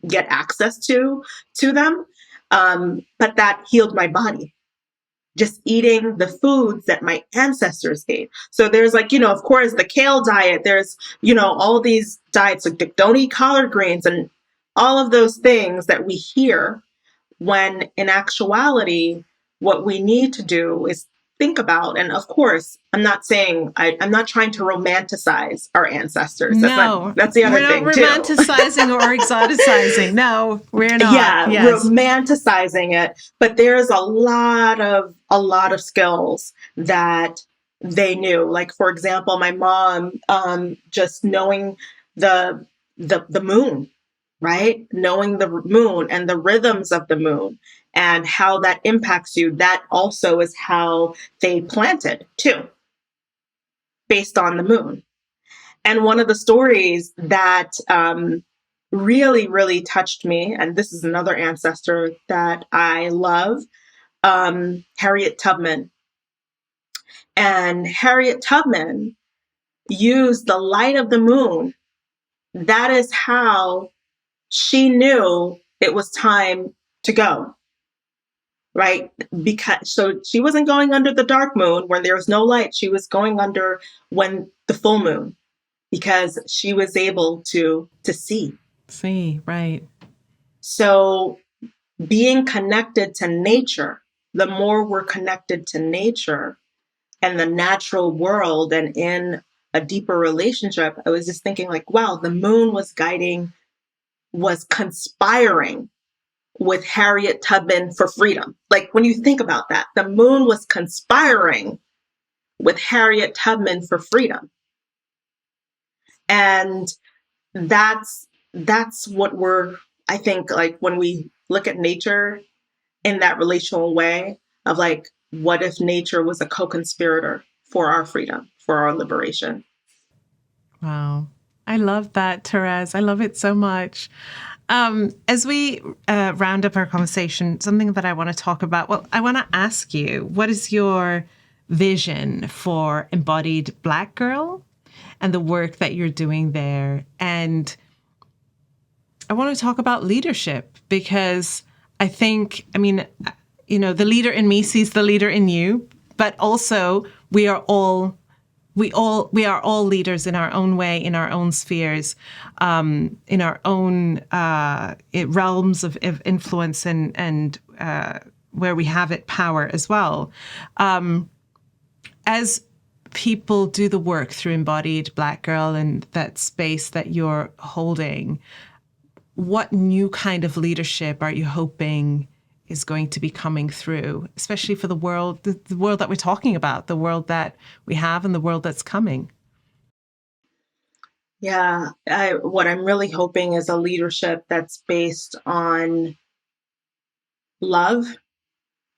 get access to them. But that healed my body. Just eating the foods that my ancestors ate. So there's of course, the kale diet. There's, all these diets, like don't eat collard greens and all of those things that we hear, when in actuality, what we need to do is think about, and of course, I'm not saying, I'm not trying to romanticize our ancestors. That's the other thing, we're not romanticizing or exoticizing. No, we're not. Yeah, yes. Romanticizing it. But there's a lot of skills that they knew. Like, for example, my mom, just knowing the moon, right? Knowing the moon and the rhythms of the moon and how that impacts you. That also is how they planted too, based on the moon. And one of the stories that really, really touched me, and this is another ancestor that I love, Harriet Tubman. And Harriet Tubman used the light of the moon. That is how she knew it was time to go, right? So she wasn't going under the dark moon when there was no light. She was going under when the full moon, because she was able to see. See, right. So being connected to nature, the more we're connected to nature and the natural world and in a deeper relationship, I was just thinking wow, the moon was conspiring with Harriet Tubman for freedom. Like, when you think about that, the moon was conspiring with Harriet Tubman for freedom. And that's what I think, when we look at nature in that relational way of what if nature was a co-conspirator for our freedom, for our liberation? Wow. I love that, Thérèse. I love it so much. As we round up our conversation, something that I want to talk about, I want to ask you, what is your vision for Embodied Black Girl and the work that you're doing there. And I want to talk about leadership because I think, the leader in me sees the leader in you, but also we are all leaders in our own way, in our own spheres, in our own realms of influence and where we have it power as well. As people do the work through Embodied Black Girl and that space that you're holding, what new kind of leadership are you hoping is going to be coming through, especially for the world that we're talking about, the world that we have and the world that's coming? Yeah, what I'm really hoping is a leadership that's based on love,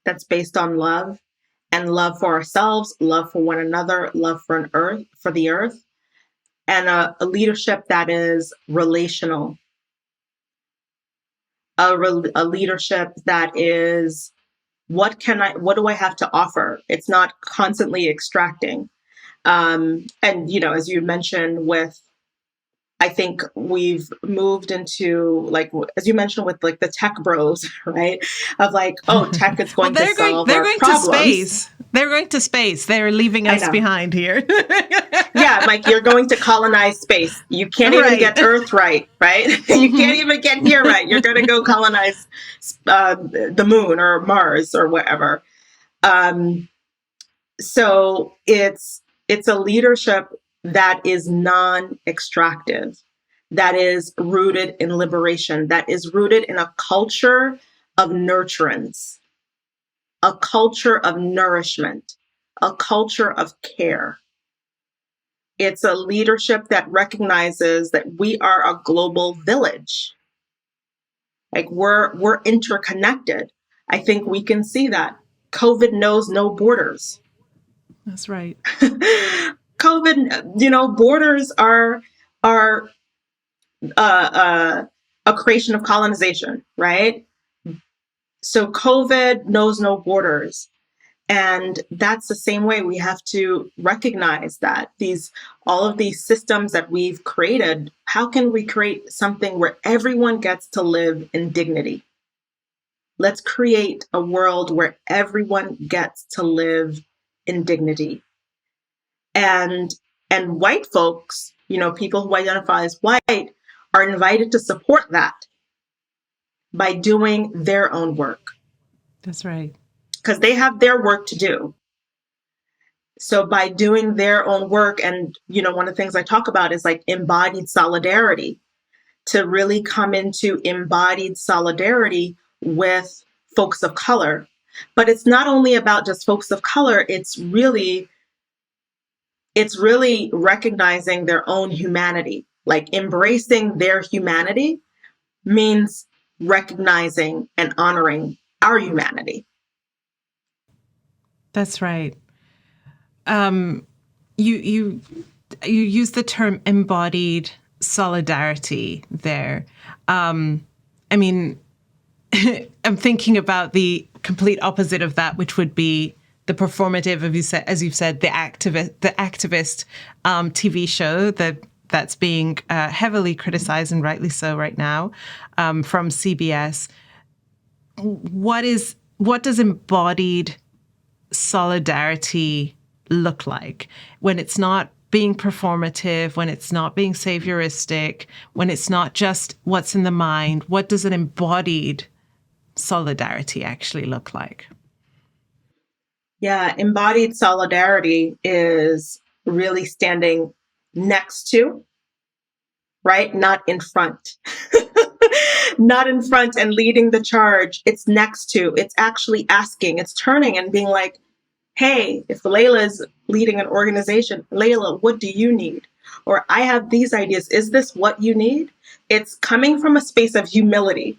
and love for ourselves, love for one another, love for the earth, and a leadership that is relational, a leadership that is, what do I have to offer? It's not constantly extracting. And, as you mentioned I think we've moved into, like, as you mentioned, with like the tech bros, right? Of like, oh, tech is going to solve our problems. They're going to space. They're leaving us behind here. Yeah, like you're going to colonize space. You can't even get Earth right? You can't even get here right. You're going to go colonize the moon or Mars or whatever. So it's a leadership that is non-extractive, that is rooted in liberation, that is rooted in a culture of nurturance, a culture of nourishment, a culture of care. It's a leadership that recognizes that we are a global village. Like we're interconnected. I think we can see that. COVID knows no borders. That's right. COVID, borders are a creation of colonization, right? So COVID knows no borders. And that's the same way we have to recognize that all of these systems that we've created, how can we create something where everyone gets to live in dignity? Let's create a world where everyone gets to live in dignity. And white folks, people who identify as white, are invited to support that by doing their own work. That's right. Because they have their work to do. So by doing their own work, and one of the things I talk about is like embodied solidarity, to really come into embodied solidarity with folks of color. But it's not only about just folks of color, it's really recognizing their own humanity. Like embracing their humanity means recognizing and honoring our humanity. That's right. You use the term embodied solidarity there. I'm thinking about the complete opposite of that, which would be the performative, as you've said, the activist TV show that's being heavily criticized, and rightly so right now, from CBS. What does embodied solidarity look like when it's not being performative, when it's not being savioristic, when it's not just what's in the mind? What does an embodied solidarity actually look like? Yeah, embodied solidarity is really standing next to, right? Not in front. Not in front and leading the charge. It's next to, it's actually asking, it's turning and being like, hey, if Layla is leading an organization, Layla, what do you need? Or I have these ideas. Is this what you need? It's coming from a space of humility.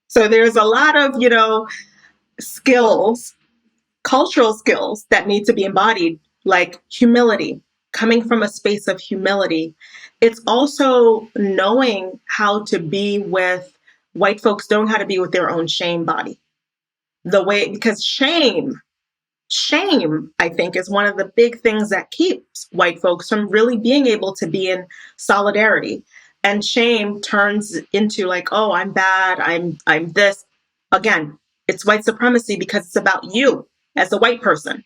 So there's a lot of, skills, cultural skills that need to be embodied, like humility, coming from a space of humility. It's also knowing how to be with white folks, knowing how to be with their own shame body. Because shame shame, I think, is one of the big things that keeps white folks from really being able to be in solidarity. And shame turns into like, oh, I'm bad, I'm this. Again, it's white supremacy because it's about you as a white person.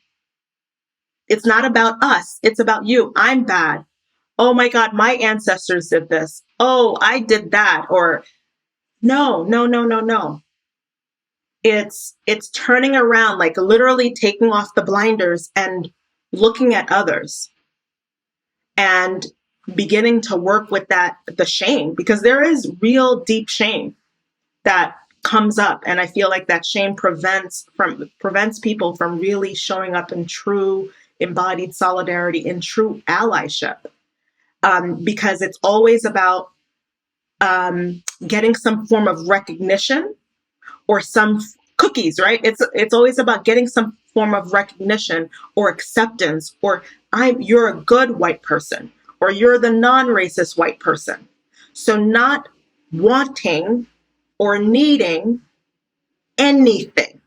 It's not about us. It's about you. I'm bad. Oh my God, my ancestors did this. Oh, I did that. Or no, no, no, no, no. It's turning around, like literally taking off the blinders and looking at others and beginning to work with the shame, because there is real deep shame that comes up. And I feel like that shame prevents people from really showing up in true embodied solidarity, in true allyship. Because it's always about getting some form of recognition or some cookies, right? It's always about getting some form of recognition or acceptance, or you're a good white person, or you're the non-racist white person. So not wanting or needing anything,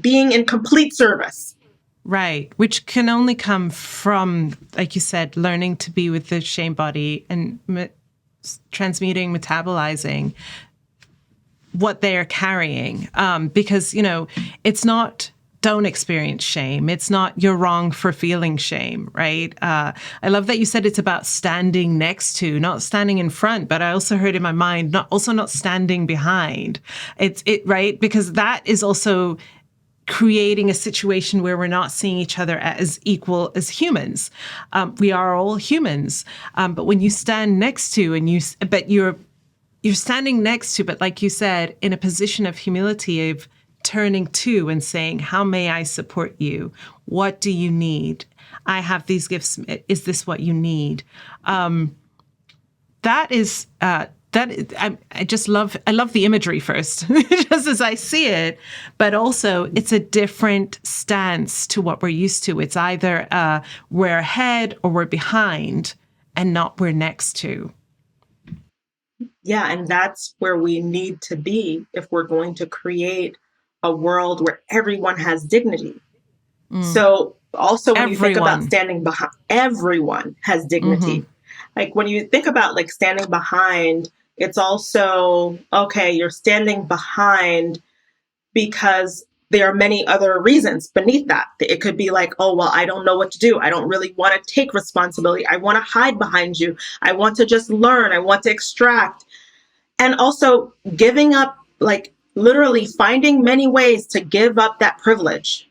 being in complete service. Right, which can only come from, like you said, learning to be with the shame body and transmuting, metabolizing what they are carrying. Because, it's not don't experience shame. It's not you're wrong for feeling shame, right? I love that you said it's about standing next to, not standing in front, but I also heard in my mind, not standing behind. Right? Because that is also creating a situation where we're not seeing each other as equal as humans. We are all humans. But when you stand next to you're standing next to, but like you said, in a position of humility, of turning to and saying, how may I support you? What do you need? I have these gifts. Is this what you need? That is, I love the imagery first, just as I see it, but also it's a different stance to what we're used to. It's either we're ahead or we're behind and not we're next to. Yeah, and that's where we need to be if we're going to create a world where everyone has dignity. So also when you think about standing behind, everyone has dignity. Mm-hmm. Like when you think about like standing behind, it's also, okay, you're standing behind because there are many other reasons beneath that. It could be like, oh, well, I don't know what to do. I don't really want to take responsibility. I want to hide behind you. I want to just learn. I want to extract. And also giving up, like literally finding many ways to give up that privilege.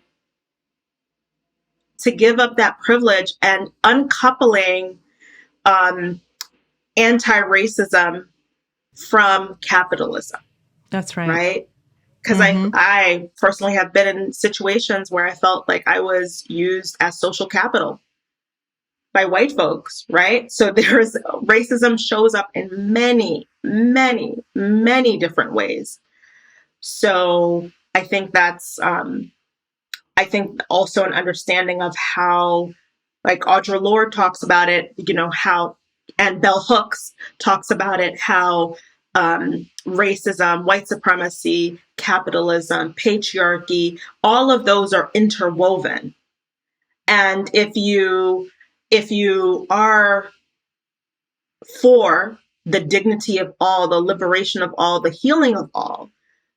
To give up that privilege and uncoupling anti-racism from capitalism. That's right. Right? Because I personally have been in situations where I felt like I was used as social capital by white folks, right? So racism shows up in many, many, many different ways. So I think that's, also an understanding of how, like Audre Lorde talks about it, how, and Bell Hooks talks about it, how racism, white supremacy, capitalism, patriarchy, all of those are interwoven. And if you are for the dignity of all, the liberation of all, the healing of all,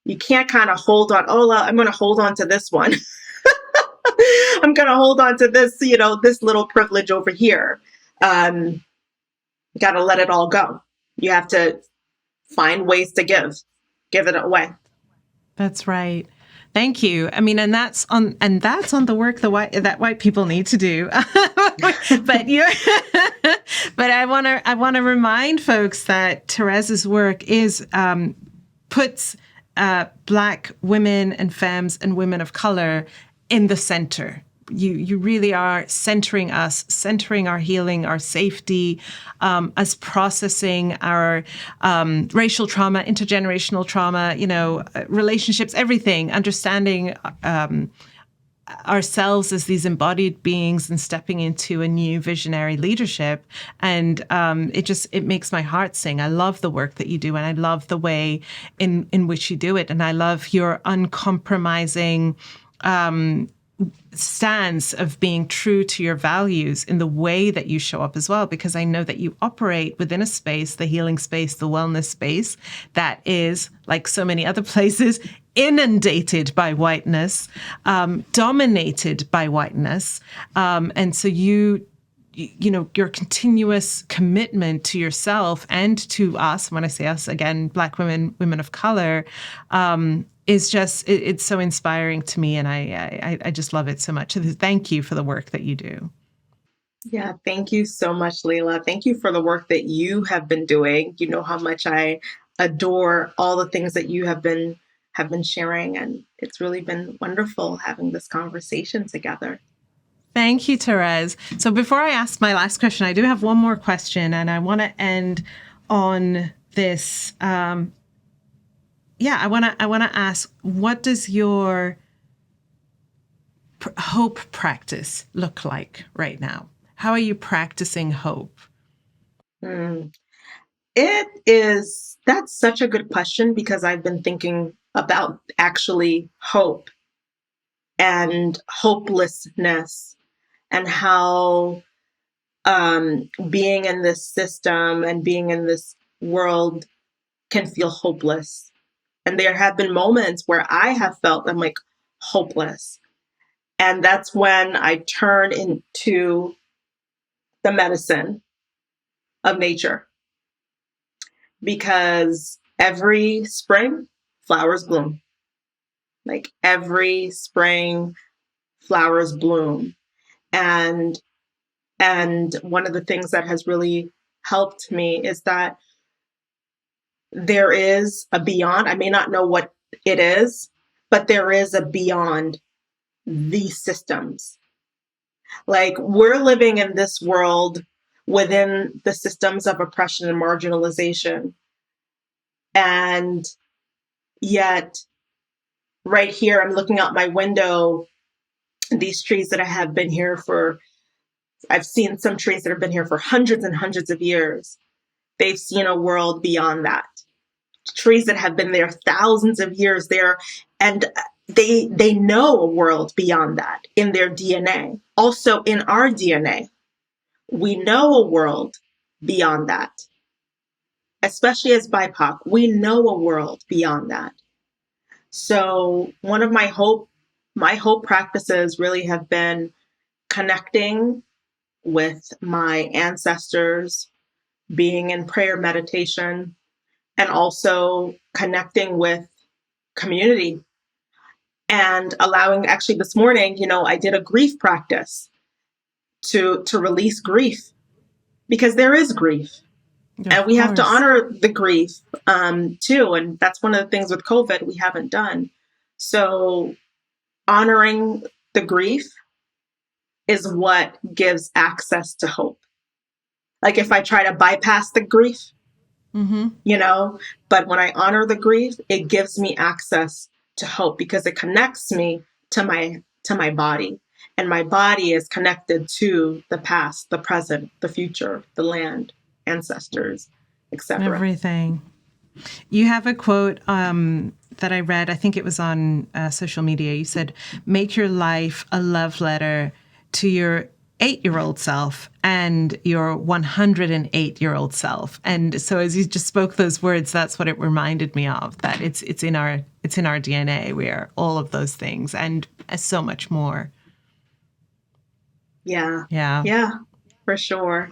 you can't kind of hold on, oh, well, I'm going to hold on to this one. I'm going to hold on to this, this little privilege over here. You got to let it all go. You have to find ways to give it away. That's right. Thank you. I mean, and that's on the work that white people need to do. But but I want to remind folks that Thérèse's work puts Black women and femmes and women of color in the center. You really are centering us, centering our healing, our safety, us processing our racial trauma, intergenerational trauma, relationships, everything, understanding ourselves as these embodied beings and stepping into a new visionary leadership. And it makes my heart sing. I love the work that you do, and I love the way in which you do it. And I love your uncompromising stance of being true to your values in the way that you show up as well, because I know that you operate within a space, the healing space, the wellness space, that is, like so many other places, inundated by whiteness, dominated by whiteness. And so your continuous commitment to yourself and to us, when I say us, again, Black women, women of color, is just, it's so inspiring to me. And I just love it so much. So thank you for the work that you do. Yeah, thank you so much, Leila. Thank you for the work that you have been doing. You know how much I adore all the things that you have been sharing, and it's really been wonderful having this conversation together. Thank you, Thérèse. So before I ask my last question, I do have one more question, and I want to end on this. I want to ask, what does your hope practice look like right now? How are you practicing hope? That's such a good question, because I've been thinking about actually hope and hopelessness, and how being in this system and being in this world can feel hopeless. And there have been moments where I have felt I'm like hopeless. And that's when I turn into the medicine of nature. Because every spring, flowers bloom. Like every spring, flowers bloom. And one of the things that has really helped me is that there is a beyond. I may not know what it is, but there is a beyond these systems. Like, we're living in this world within the systems of oppression and marginalization. And yet, right here, I'm looking out my window, these trees that I've seen some trees that have been here for hundreds and hundreds of years. They've seen a world beyond that. Trees that have been there thousands of years there, and they know a world beyond that in their DNA. Also in our DNA, we know a world beyond that. Especially as BIPOC, we know a world beyond that. So one of my hope practices really have been connecting with my ancestors, being in prayer meditation, and also connecting with community, and allowing, actually this morning, I did a grief practice to release grief, because there is grief. And we have to honor the grief too. And that's one of the things with COVID we haven't done. So honoring the grief is what gives access to hope. Like, if I try to bypass the grief, but when I honor the grief, it gives me access to hope, because it connects me to my body. And my body is connected to the past, the present, the future, the land, ancestors, etc. Everything. You have a quote that I read, I think it was on social media. You said, make your life a love letter to your 8-year-old self and your 108-year-old self. And so as you just spoke those words, that's what it reminded me of, that it's in our DNA. We are all of those things and so much more. Yeah, for sure.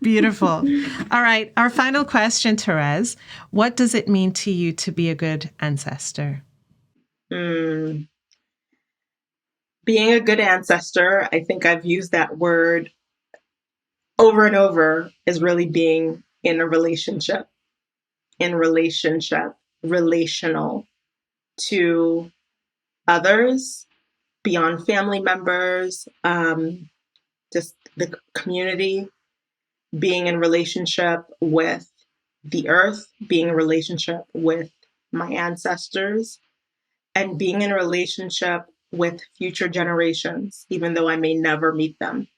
Beautiful. All right. Our final question, Thérèse. What does it mean to you to be a good ancestor? Being a good ancestor, I think I've used that word over and over, is really being in a relationship, relational to others, beyond family members, just the community, being in relationship with the earth, being in relationship with my ancestors, and being in a relationship with future generations, even though I may never meet them.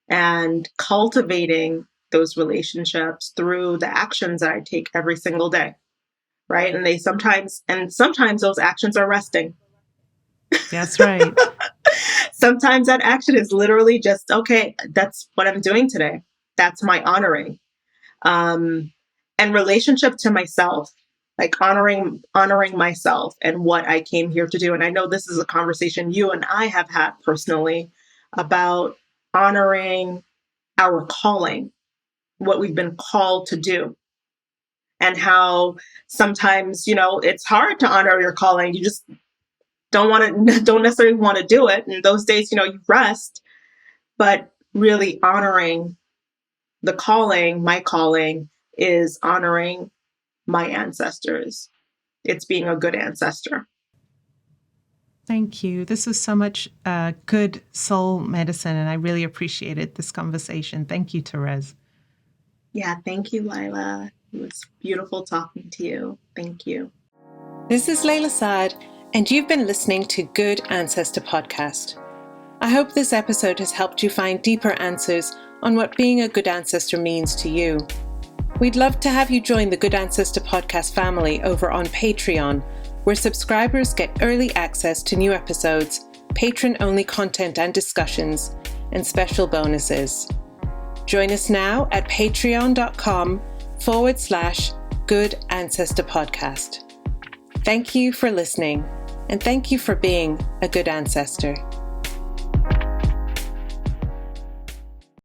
And cultivating those relationships through the actions that I take every single day, right? And sometimes those actions are resting. That's right. Sometimes that action is literally just, okay, that's what I'm doing today. That's my honoring. And relationship to myself, like honoring myself and what I came here to do. And I know this is a conversation you and I have had personally about honoring our calling, what we've been called to do, and how sometimes, it's hard to honor your calling. You just don't necessarily want to do it. And those days, you rest, but really honoring the calling, my calling is honoring my ancestors. It's being a good ancestor. Thank you. This was so much good soul medicine, and I really appreciated this conversation. Thank you, Thérèse. Yeah, thank you, Lila. It was beautiful talking to you. Thank you. This is Layla Saad, and you've been listening to Good Ancestor Podcast. I hope this episode has helped you find deeper answers on what being a good ancestor means to you. We'd love to have you join the Good Ancestor Podcast family over on Patreon, where subscribers get early access to new episodes, patron-only content and discussions, and special bonuses. Join us now at patreon.com/Good Ancestor Podcast. Thank you for listening, and thank you for being a good ancestor.